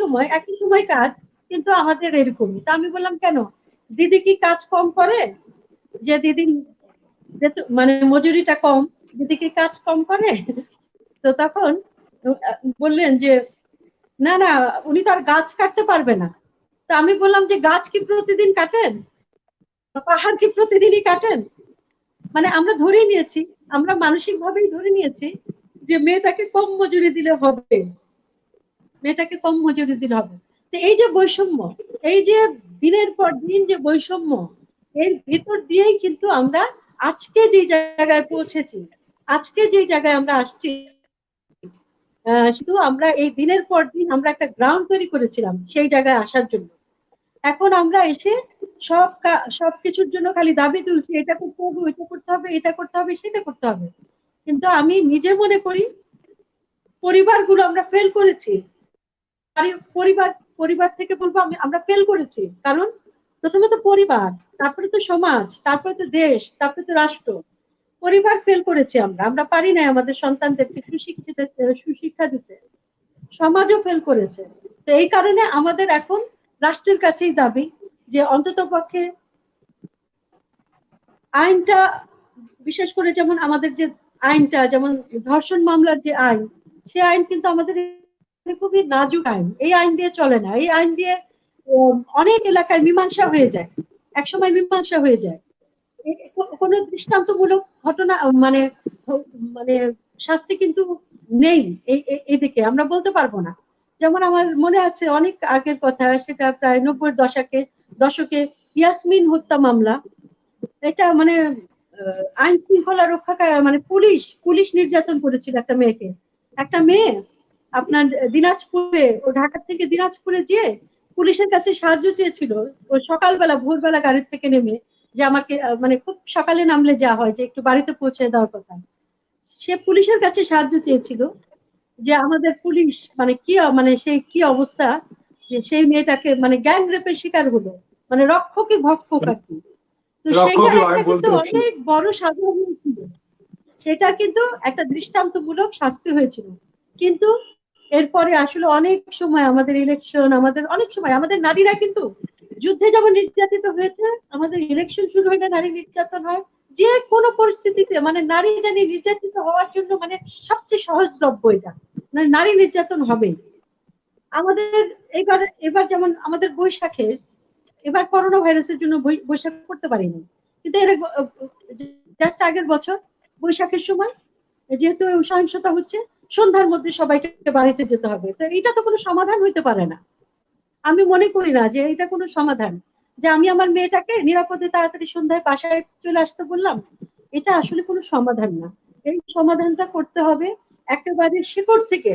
[SPEAKER 2] সময় কাজ, কিন্তু আমাদের এরকমই। তা আমি বললাম কেন, দিদি কি কাজ কম করে, যে দিদি মানে মজুরিটা কম, দিদি কি কাজ কম করে? তো তখন বললেন যে না না, উনি তো আর গাছ কাটতে পারবে না। তা আমি বললাম যে গাছ কি প্রতিদিন কাটেন, পাহাড় কি প্রতিদিনই কাটেন? মানে আমরা ধরেই নিয়েছি, আমরা মানসিক ভাবেই ধরে নিয়েছি যে মেয়েটাকে কম মজুরি দিলে হবে, মেয়েটাকে কম মজুরি দিলে হবে। তো এই যে বৈষম্য, এই যে দিনের পর দিন যে বৈষম্য, এর ভিতর দিয়েই কিন্তু আমরা আজকে যে জায়গায় পৌঁছেছি, আজকে যে জায়গায় আমরা আসছি, শুধু আমরা এই দিনের পর দিন আমরা একটা গ্রাউন্ড তৈরি করেছিলাম সেই জায়গায় আসার জন্য। এখন আমরা এসে সবকিছুর জন্য খালি দাবি তুলছি, এটা করতে হবে, ওইটা করতে হবে, এটা করতে হবে, সেটা করতে হবে। কিন্তু আমি নিজে মনে করি পরিবারগুলো আমরা ফেল করেছি। পরিবার পরিবার থেকে বলবো আমরা ফেল করেছি, কারণ প্রথমত পরিবার, তারপরে তো সমাজ, তারপরে তো দেশ, তারপরে তো রাষ্ট্র। পরিবার ফেল করেছি আমরা, আমরা পারি না আমাদের সন্তানদেরকে সুশিক্ষা দিতে। সমাজও ফেল করেছে। তো এই কারণে আমাদের এখন রাষ্ট্রের কাছেই দাবি যে অন্তত পক্ষে আইনটা, বিশেষ করে যেমন আমাদের যে আইনটা, যেমন ধর্ষণ মামলার যে আইন, সে আইন কিন্তু আমাদের খুবই নাজুক আইন, এই আইন দিয়ে চলে না। এই আইন দিয়ে অনেক এলাকায় মীমাংসা হয়ে যায়, একসময় মীমাংসা হয়ে যায়। কোনো দৃষ্টান্তমূলক ঘটনা মানে মানে শাস্তি কিন্তু নেই এদিকে, আমরা বলতে পারবো না। যেমন আমার মনে আছে অনেক আগের কথা, সেটা প্রায় 90-এর দশকে ইয়াসমিন হত্যা মামলা। এটা মানে আইন শৃঙ্খলা রক্ষাকারী মানে পুলিশ নির্যাতন করেছিল একটা মেয়ে আপনার দিনাজপুরে, ও ঢাকা থেকে দিনাজপুরে যেয়ে পুলিশের কাছে সাহায্য চেয়েছিল। ও সকালবেলা ভোরবেলা গাড়ি থেকে নেমে, যে আমাকে মানে খুব সকালে নামলে যা হয় যে একটু বাড়িতে পৌঁছে দেওয়ার কথা, সে পুলিশের কাছে সাহায্য চেয়েছিল যে আমাদের পুলিশ মানে সেই কি অবস্থা, যে সেই মেয়েটাকে মানে গ্যাং রেপের শিকার হলো, মানে রক্ষকে ভক্ষক আর কি। তো সেইটার একটা কিন্তু অনেক বড় সাধারণ ছিল, সেটা কিন্তু একটা দৃষ্টান্তমূলক শাস্তি হয়েছিল। কিন্তু এরপরে আসলে অনেক সময় আমাদের ইলেকশন, আমাদের অনেক সময় আমাদের নারীরা কিন্তু যুদ্ধে যেমন নির্যাতিত হয়েছে, আমাদের ইলেকশন শুরু হলে নারী নির্যাতন হয়। যে কোনো পরিস্থিতিতে মানে নারী জানি নির্যাতিত হওয়ার জন্য মানে সবচেয়ে সহজলভ্য এটা, মানে নারী নির্যাতন হবে। আমাদের এবার এবার যেমন আমাদের বৈশাখে এবার করোনা ভাইরাসের জন্য বৈশাখ করতে পারিনি, কিন্তু এর জাস্ট আগের বছর বৈশাখের সময় যেহেতু সহিংসতা হচ্ছে, সন্ধ্যার মধ্যে সবাইকে বাড়িতে যেতে হবে, তো এটা তো কোনো সমাধান হইতে পারে না। আমি মনে করি না যে এটা কোনো সমাধান, যে আমি আমার মেয়েটাকে নিরাপদে তাড়াতাড়ি সন্ধ্যায় বাসায় চলে আসতে বললাম, এটা আসলে কোনো সমাধান না। এই সমাধানটা করতে হবে একেবারে শিকড় থেকে,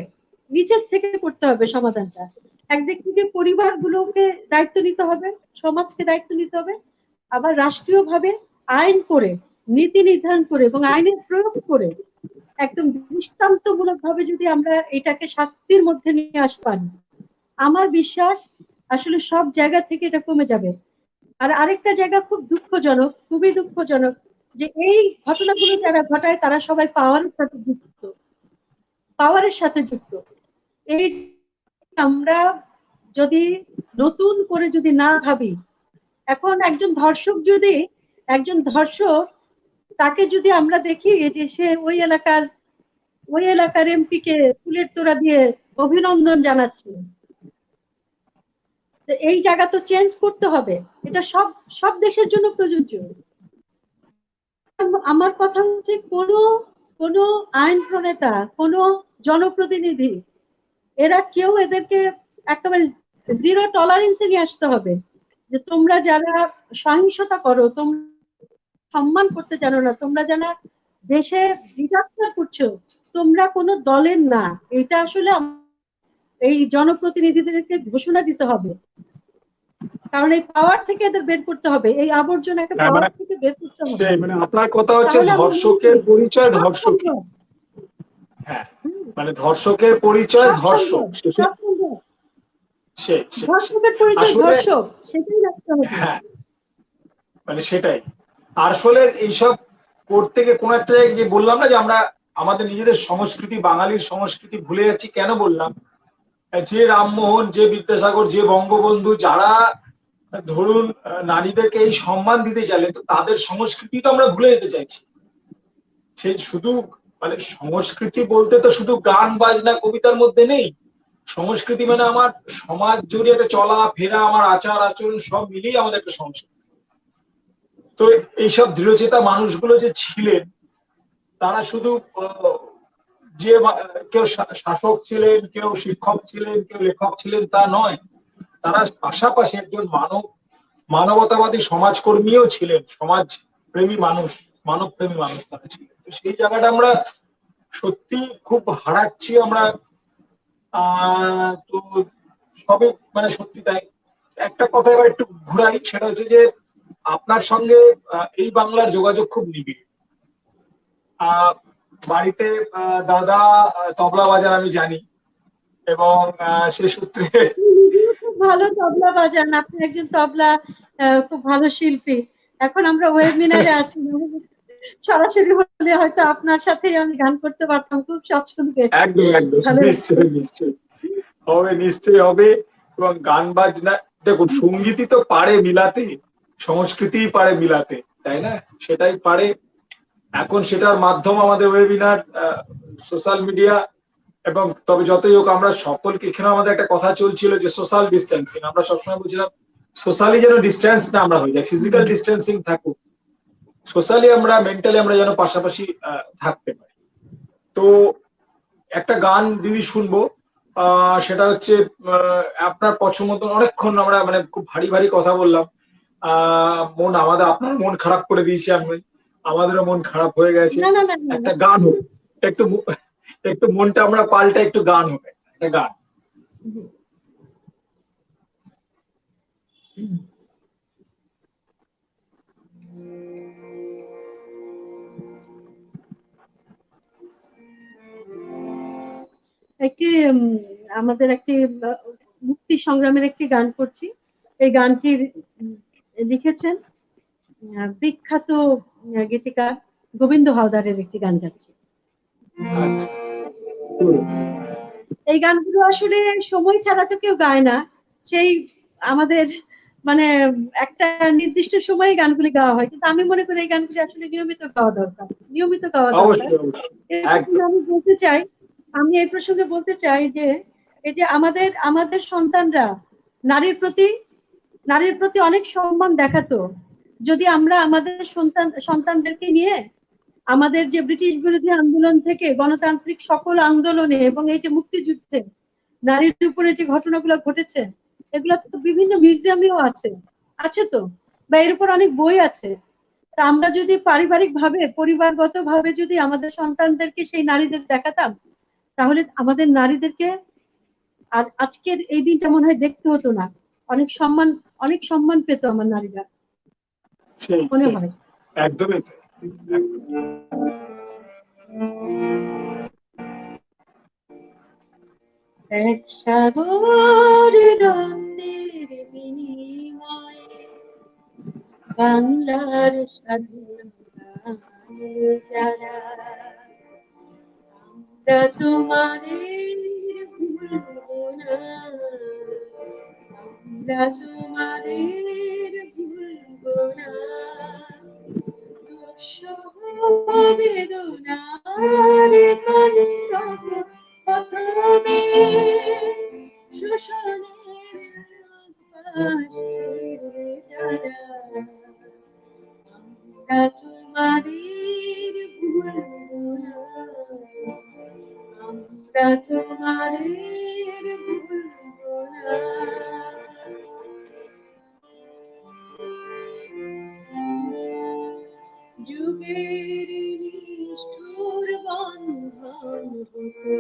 [SPEAKER 2] নিচের থেকে করতে হবে সমাধানটা। একদিক থেকে পরিবারগুলোকে দায়িত্ব নিতে হবে, সমাজকে দায়িত্ব নিতে হবে, আবার রাষ্ট্রীয়ভাবে আইন করে, নীতি নির্ধারণ করে এবং আইনের প্রয়োগ করে একদম দৃষ্টান্তমূলক ভাবে যদি আমরা এটাকে শাস্তির মধ্যে নিয়ে আসতে পারি, আমার বিশ্বাস আসলে সব জায়গা থেকে এটা কমে যাবে। আর আরেকটা জায়গা খুব দুঃখজনক, খুবই দুঃখজনক, যে এই ঘটনাগুলো যারা ঘটায় তারা সবাই পাওয়ারের সাথে যুক্ত, পাওয়ারের সাথে যুক্ত। এই আমরা যদি নতুন করে যদি না ভাবি, এখন একজন ধর্ষক তাকে যদি আমরা দেখি যে সে ওই এলাকার এমপি কে ফুলের তোড়া দিয়ে অভিনন্দন জানাচ্ছে, এই জায়গা তো চেঞ্জ করতে হবে। এটা সব সব দেশের জন্য প্রযোজ্য। আমার কথা হচ্ছে কোন আইন প্রণেতা, কোন জনপ্রতিনিধি, এরা কেউ এদেরকে একেবারে জিরো টলারেন্সে নিয়ে আসতে হবে, যে তোমরা যারা সহিংসতা করো, তোমরা সম্মান করতে জানো না, তোমরা যারা দেশে ডিজাস্টার করছো, তোমরা কোনো দলের না। এটা আসলে এই জনপ্রতিনিধিদেরকে ঘোষণা দিতে হবে, কারণ এই পাওয়ার থেকে এদের বের করতে হবে, এই আবর্জনাকে পাওয়ার থেকে বের করতে হবে।
[SPEAKER 1] মানে আপনার কথা হচ্ছে ধর্ষকের পরিচয় ধর্ষক, হ্যাঁ, মানে ধর্ষকের পরিচয় ধর্ষক,
[SPEAKER 2] ধর্ষকের পরিচয় ধর্ষক, সেটাই রাখতে হবে।
[SPEAKER 1] হ্যাঁ, মানে সেটাই। আসলে এইসব করতে গিয়ে কোন একটা যে বললাম না যে আমরা আমাদের নিজেদের সংস্কৃতি, বাঙালির সংস্কৃতি ভুলে যাচ্ছি। কেন বললাম, যে রামমোহন, যে বিদ্যাসাগর, যে বঙ্গবন্ধু, যারা ধরুন নারীদেরকে এই সম্মান দিতে চাইলেন, তো তাদের সংস্কৃতি তো আমরা ভুলে যেতে চাইছি। সেই শুধু মানে সংস্কৃতি বলতে তো শুধু গান বাজনা কবিতার মধ্যে নেই। সংস্কৃতি মানে আমার সমাজ জুড়ে একটা চলা ফেরা, আমার আচার আচরণ সব মিলিয়ে আমাদের একটা সংস্কৃতি। তো এইসব দৃঢ়চেতা মানুষগুলো যে ছিলেন, তারা শুধু যে কেউ শাসক ছিলেন, কেউ শিক্ষক ছিলেন, কেউ লেখক ছিলেন তা নয়। তারা পাশাপাশি একজন মানবতাবাদী সমাজকর্মীও ছিলেন, সমাজ প্রেমী মানুষ, মানব প্রেমী মানুষ তারা ছিলেন। তো সেই জায়গাটা আমরা সত্যি খুব হারাচ্ছি আমরা। তো সবে মানে সত্যি তাই। একটা কথা এবার একটু ঘুরাই, সেটা হচ্ছে যে আপনার সঙ্গে এই বাংলার যোগাযোগ খুব নিবিড়। বাড়িতে দাদা তবলা বাজান আমি জানি, এবং সে সূত্রে
[SPEAKER 2] খুব ভালো তবলা বাজান, আপনি একজন তবলা খুব ভালো শিল্পী। এখন আমরা ওয়েবিনারে আছি, সরাসরি হলে হয়তো আপনার সাথে আমি গান করতে পারতাম খুব স্বচ্ছন্দে।
[SPEAKER 1] একদম একদম, নিশ্চয়ই নিশ্চয়ই হবে, নিশ্চয়ই হবে। এবং গান বাজনা, দেখুন সঙ্গীতই তো পারে মিলাতে, সংস্কৃতি পারে মিলাতে, তাই না? সেটাই পারে। এখন সেটার মাধ্যম আমাদের ওয়েবিনার, সোশ্যাল মিডিয়া। এবং তবে যতই হোক, আমরা সকলকে এখানে আমাদের একটা কথা চলছিল যে সোশ্যাল ডিস্টেন্সিং, আমরা সবসময় বলছিলাম সোশ্যালি যেন ডিস্টেন্স না আমরা হয়ে যাই, ফিজিক্যাল ডিস্টেন্সিং থাকুক, সোশ্যালি আমরা মেন্টালি আমরা যেন পাশাপাশি থাকতে পারি। তো একটা গান দিদি শুনবো, সেটা হচ্ছে আপনার পছন্দ মতন। অনেকক্ষণ আমরা মানে খুব ভারী ভারী কথা বললাম, আপনার মন খারাপ করে দিয়েছি আমি, আমাদেরও মন খারাপ হয়ে গেছে। একটা গান হোক, একটু একটু মনটা আমরা পাল্টা, একটু গান হবে, একটা গান।
[SPEAKER 2] একটি আমাদের একটি মুক্তি সংগ্রামের একটি গান করছি। এই গানটি লিখেছেন বিখ্যাত গীতিকার গোবিন্দ হালদারের একটি গান গাচ্ছি। এই গানগুলো আসলে সময় ছাড়া তো কেউ গায় না, সেই আমাদের মানে একটা নির্দিষ্ট সময়ে গানগুলি গাওয়া হয়, কিন্তু আমি মনে করি এই গানগুলি আসলে নিয়মিত গাওয়া দরকার, নিয়মিত গাওয়া দরকার। আমি বলতে চাই, আমি এই প্রসঙ্গে বলতে চাই যে এই যে আমাদের আমাদের সন্তানরা নারীর প্রতি অনেক সম্মান দেখাতো। যদি আমরা আমাদের সন্তানদেরকে নিয়ে আমাদের যে ব্রিটিশ বিরোধী আন্দোলন থেকে গণতান্ত্রিক সকল আন্দোলনে এবং এই যে মুক্তিযুদ্ধে নারীর উপরে যে ঘটনাগুলো ঘটেছে, এগুলো তো বিভিন্ন মিউজিয়ামেও আছে, আছে তো, বা এর উপর অনেক বই আছে। তা আমরা যদি পারিবারিক ভাবে পরিবারগত ভাবে যদি আমাদের সন্তানদেরকে সেই নারীদের দেখাতাম, তাহলে আমাদের নারীদেরকে আর আজকের এই দিনটা মনে হয় দেখতে হতো না। অনেক সম্মান পেত আমার নারীরা,
[SPEAKER 1] সেই
[SPEAKER 2] মনে
[SPEAKER 1] সেই
[SPEAKER 2] হয়।
[SPEAKER 1] একদমই তাই, একদম।
[SPEAKER 2] এক সাগর রক্তের বিনিময়ে বাংলার স্বাধীনতা যারা, আমরা তোমাদের ভুলবো না, আমরা তোমাদের ভুলবো না। দুঃসহ বেদনার কণ্ঠক প্রথমে শোষণের পাশে যারা, আমরা তোমাদের ভুলবো না, আমরা তোমাদের ভুলবো না। যুগের নিষ্ঠুর বন্ধন হতো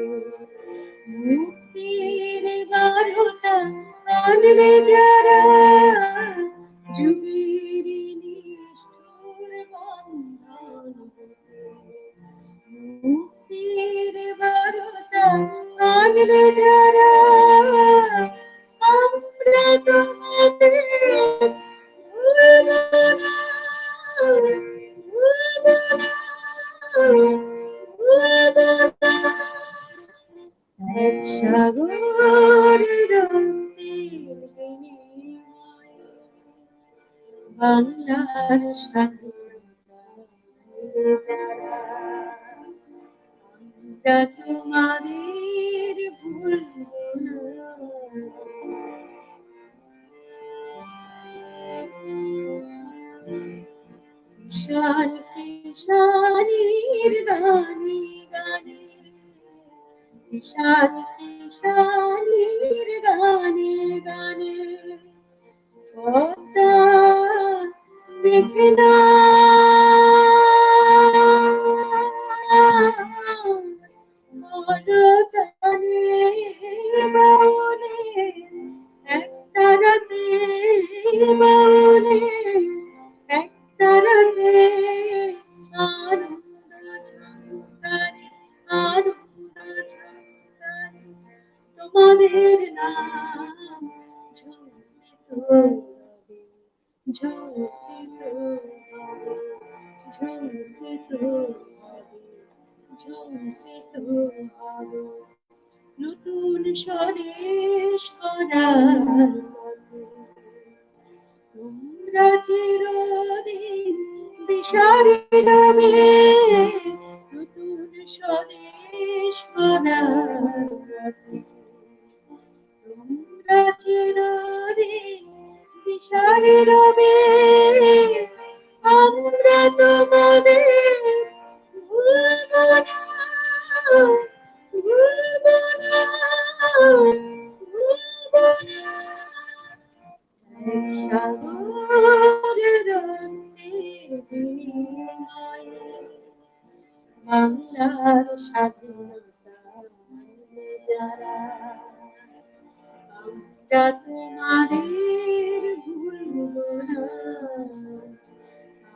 [SPEAKER 2] মুক্তির বারতা আনলে যারা, যুগের নিষ্ঠুর বন্ধন হতো মুক্তির বারতা আনলে যারা, আমরা তোমাদের ভুলবো না, ভুলবো না, ভুলবো না। এক সাগর রক্তের বিনিময়ে বাংলার স্বাধীনতা যারা, আমরা তোমাদের ভুলবো না। কিষান কিষানির গানে গানে, কিষান কিষানির গানে গানে পদ্মা মেঘনা মরদানে বাউলে একটা রাতে বাউলে একটা রাতে আনন্দ ঝঙ্কারে আনন্দ ঝঙ্কারে তোমাদের নাম ঝঙ্কিত হবে, ঝঙ্কিত হবে, ঝঙ্কিত হবে, ঝঙ্কিত হবে। নতুন স্বদেশ করার পথে তোমরা চিরদিন দিশারি রবে, নতুন স্বদেশ করার পথে তোমরা চিরদিন দিশারি রবে, আমরা তোমাদের ভুলবো না, ভুলবো না, ভুলবো না। এক সাগর রক্তের বিনিময়ে বাংলার স্বাধীনতা যারা, আমরা তোমাদের ভুলবো না,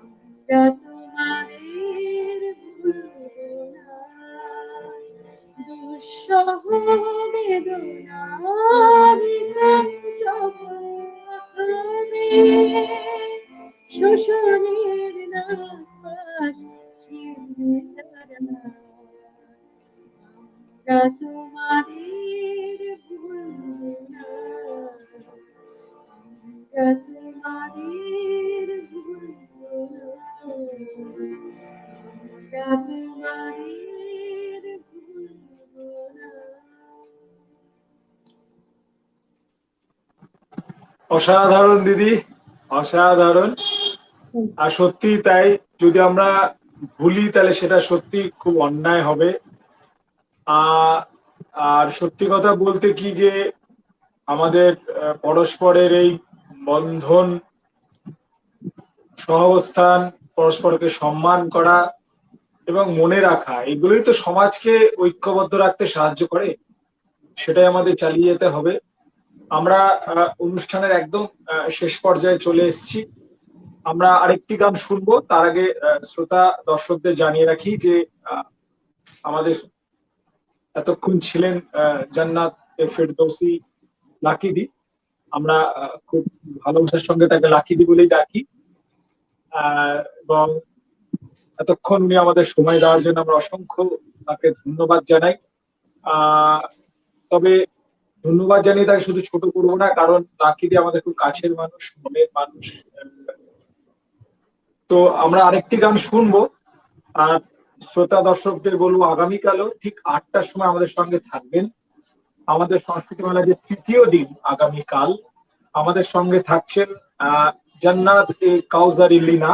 [SPEAKER 2] আমরা তোমাদের ভুলবো না। দুঃসহ বেদনার কণ্ঠক প্রথমে শোষণের নাশ ছিঁড়ে তারা, আমরা তোমাদের ভুলবো না, আমরা তোমাদের ভুলবো না, আমরা তোমাদের ভুলবো না।
[SPEAKER 1] অসাধারণ দিদি, অসাধারণ। আর সত্যি তাই, যদি আমরা ভুলি তাহলে সেটা সত্যি খুব অন্যায় হবে। আর সত্যি কথা বলতে কি যে আমাদের পরস্পরের এই বন্ধন, সহাবস্থান, পরস্পরকে সম্মান করা এবং মনে রাখা, এগুলোই তো সমাজকে ঐক্যবদ্ধ রাখতে সাহায্য করে। সেটাই আমাদের চালিয়ে যেতে হবে। আমরা অনুষ্ঠানের একদম শেষ পর্যায়ে চলে এসেছি। আমরা আরেকটি গান শুনবো, তার আগে শ্রোতা দর্শকদের জানিয়ে রাখি যে আমাদের এতক্ষণ ছিলেন জান্নাত ফেরদৌসী লাকিদি। আমরা খুব ভালোবাসার সঙ্গে তাকে লাকিদি বলেই ডাকি। এবং এতক্ষণ উনি আমাদের সময় দেওয়ার জন্য আমরা অসংখ্য তাকে ধন্যবাদ জানাই। তবে ধন্যবাদ জানিয়ে তাকে শুধু ছোট করবো না, কারণ লাকিদি আমাদের খুব কাছের মানুষ, মনের মানুষ। তো আমরা আরেকটি গান শুনবো। আর শ্রোতা দর্শকদের বলবো আগামীকালও ঠিক 8টার সময় আমাদের সঙ্গে থাকবেন। আমাদের সংস্কৃতি মেলার যে তৃতীয় দিন আগামীকাল, আমাদের সঙ্গে থাকছেন জান্নাত কাউসারি লিনা।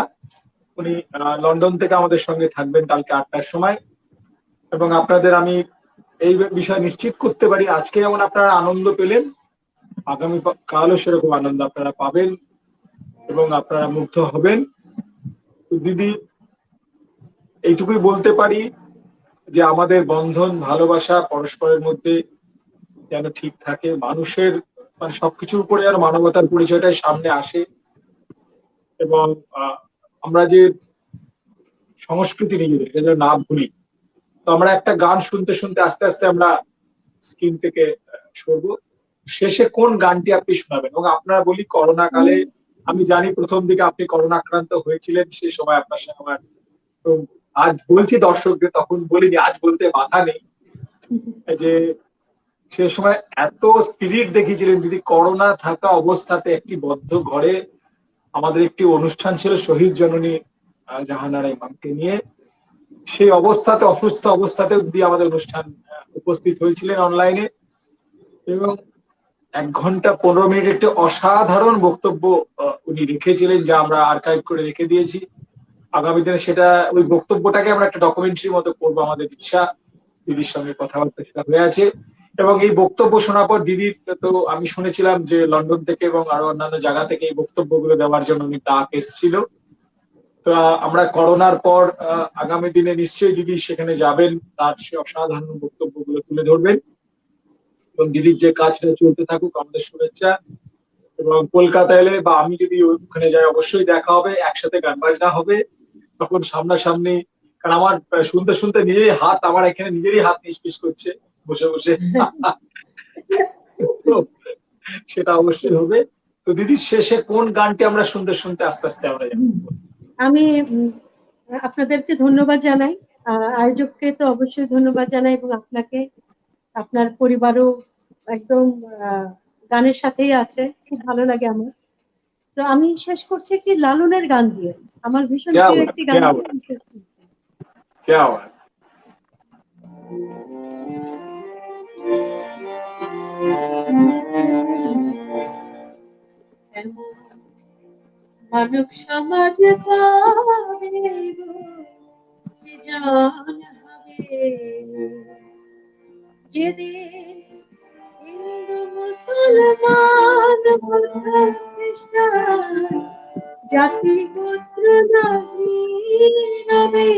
[SPEAKER 1] উনি লন্ডন থেকে আমাদের সঙ্গে থাকবেন কালকে 8টার সময়। এবং আপনাদের আমি এই বিষয় নিশ্চিত করতে পারি, আজকে যেমন আপনারা আনন্দ পেলেন, আগামী কালও সেরকম আনন্দ আপনারা পাবেন এবং আপনারা মুগ্ধ হবেন। দিদি, এইটুকুই বলতে পারি যে আমাদের বন্ধন, ভালোবাসা পরস্পরের মধ্যে যেন ঠিক থাকে, মানুষের মানে সবকিছুর উপরে যেন মানবতার পরিচয়টাই সামনে আসে। এবং আমরা যে সংস্কৃতি নিজেদের, এটা যেন না ভুলি। তো আমরা একটা গান শুনতে শুনতে আস্তে আস্তে আমরা স্ক্রিন থেকে সরবো। শেষে কোন গানটি আপনি শোনাবেন? এবং আপনারা বলি, করোনা কালে আমি জানি প্রথম দিকে আপনি করোনা আক্রান্ত হয়েছিলেন, সে সময় আপনার সঙ্গে আমার, তো আজ বলছি দর্শকদের, তখন বলিনি, আজ বলতে বাধা নেই যে সে সময় এত স্পিরিট দেখিয়েছিলেন দিদি। করোনা থাকা অবস্থাতে একটি বদ্ধ ঘরে আমাদের একটি অনুষ্ঠান ছিল শহীদ জননী জাহানারা ইমামকে নিয়ে। সেই অবস্থাতে, অসুস্থ অবস্থাতে দিদি আমাদের অনুষ্ঠান উপস্থিত হয়েছিলেন অনলাইনে, এবং 1 ঘন্টা 15 মিনিট একটি অসাধারণ বক্তব্য উনি রেখেছিলেন, যা আমরা আর্কাইভ করে রেখে দিয়েছি। আগামী দিনে সেটা, ওই বক্তব্যটাকে আমরা একটা ডকুমেন্টারি মতো করবো, আমাদের ইচ্ছা। দিদির সঙ্গে কথাবার্তা সেটা হয়ে আছে। এবং এই বক্তব্য শোনার পর দিদির, তো আমি শুনেছিলাম যে লন্ডন থেকে এবং আরো অন্যান্য জায়গা থেকে এই বক্তব্যগুলো দেওয়ার জন্য উনি ডাক এসেছিল। তো আমরা করোনার পর আগামী দিনে নিশ্চয়ই দিদি সেখানে যাবেন, তার সে অসাধারণ বক্তব্যগুলো তুলে ধরবেন। এবং দিদির যে কাজটা চলতে থাকুক, আমাদের শুভেচ্ছা। এবং কলকাতা এলে বা আমি যদি ওখানে যাই, অবশ্যই দেখা হবে, একসাথে গান বাজনা হবে তখন সামনাসামনি। কারণ আমার শুনতে শুনতে নিজেই হাত, আমার এখানে নিজেরই হাত নিষ্পিস করছে বসে বসে। তো সেটা অবশ্যই হবে। তো দিদি, শেষে কোন গানটি আমরা শুনতে শুনতে আস্তে আস্তে আমরা যাবো?
[SPEAKER 2] আমি আপনাদেরকে ধন্যবাদ জানাই, আয়োজককে তো অবশ্যই ধন্যবাদ জানাই, এবং আপনাকে, আপনার পরিবারও একদম গানের সাথেই আছে, খুব ভালো লাগে আমার। তো আমি শেষ করছি কি লালনের গান দিয়ে, আমার ভীষণ প্রিয় একটি গান দিয়ে আমি শেষ করছি। মানব সমাজ সৃজন হবে যেদিন হিন্দু মুসলমান খ্রিস্টান জাতি গোত্র রবে,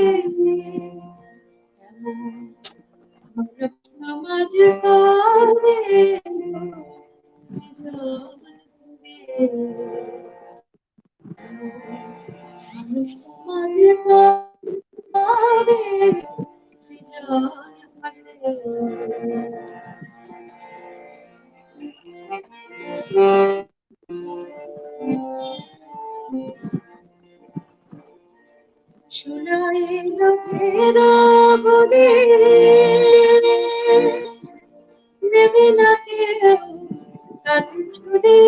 [SPEAKER 2] মানব সমাজ হবে সৃজন হবে। সমাজ হবে সৃজন হবে। শোনাই লোকের বলে নেবে না কেউ কাঁধে ছুড়ে,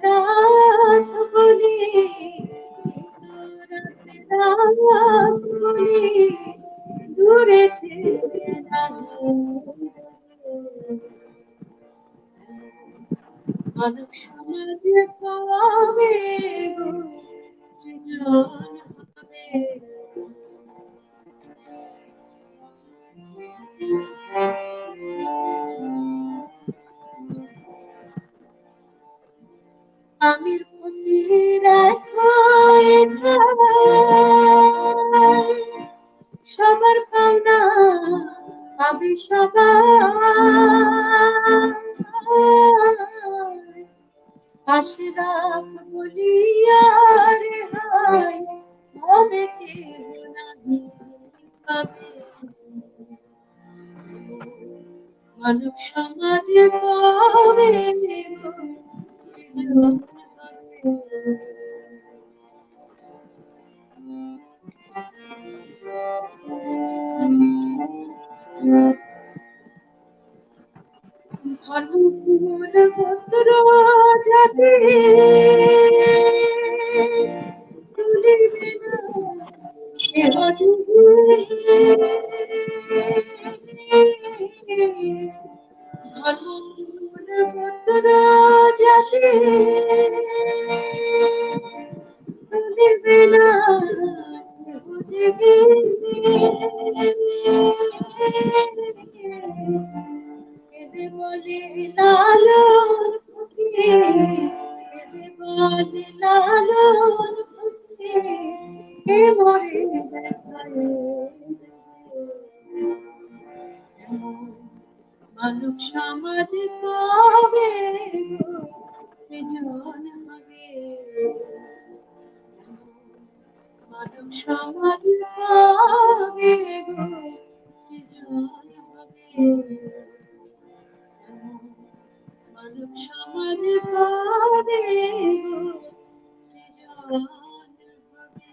[SPEAKER 2] রাত বলে রাত বলে দূরে ঠেলে মানব সমাজে কবে গো সৃজন হবে? আমির ফকির সবার পাওনা আমি সবার আশরাফ বলিয়া রেহাই হবে কেহ নাহি পাবে। মানব সমাজে কবে গো সৃজন হবে? ধর্মমূল গোত্র জাতি তুলিবে না কেহ যুগে। ধর্মমূল গোত্র জাতি তুলিবে না কেহ যুগে। এদে বলে লালন ফকির, এদে বলে লালন ফকির, কে মরে দেখায় মানব সমাজ কবে গো সৃজন হবে? মানব সমাজ কবে গো সৃজন হবে? মানব সমাজ কবে গো সৃজন হবে?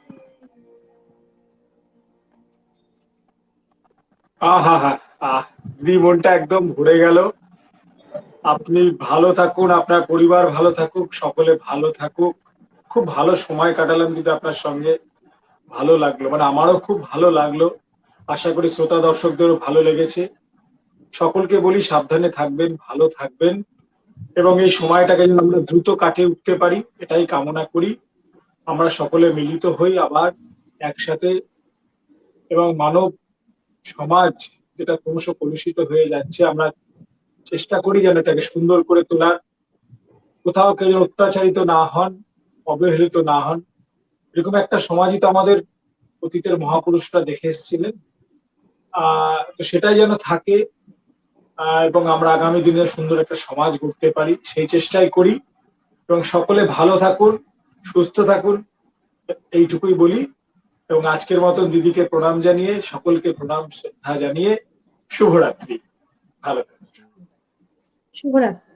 [SPEAKER 1] আহা হা আহ দিদি, মনটা একদম ভরে গেল। আপনি ভালো থাকুন, আপনার পরিবার ভালো থাকুক, সকলে ভালো থাকুক। খুব ভালো সময় কাটালাম দিদি আপনার সঙ্গে, ভালো লাগলো, মানে আমারও খুব ভালো লাগলো। আশা করি শ্রোতা দর্শকদেরও ভালো লেগেছে। সকলকে বলি সাবধানে থাকবেন, ভালো থাকবেন, এবং এই সময়টাকে যেন আমরা দ্রুত কাটিয়ে উঠতে পারি, এটাই কামনা করি। আমরা সকলে মিলিত হই আবার একসাথে, এবং মানব সমাজ যেটা ক্রমশ কলুষিত হয়ে যাচ্ছে, আমরা চেষ্টা করি যেন এটাকে সুন্দর করে তোলার। কোথাও কেউ যেন অত্যাচারিত না হন, অবহেলিত না হন, এরকম একটা সমাজই তো আমাদের অতীতের মহাপুরুষরা দেখে এসেছিলেন। তো সেটাই যেন থাকে, এবং আমরা আগামী দিনে সুন্দর একটা সমাজ গড়তে পারি, সেই চেষ্টাই করি। এবং সকলে ভালো থাকুন, সুস্থ থাকুন, এইটুকুই বলি। এবং আজকের মতন দিদিকে প্রণাম জানিয়ে, সকলকে প্রণাম শ্রদ্ধা জানিয়ে শুভরাত্রি। ভালো থাকুন।
[SPEAKER 2] শুভরাত্রি।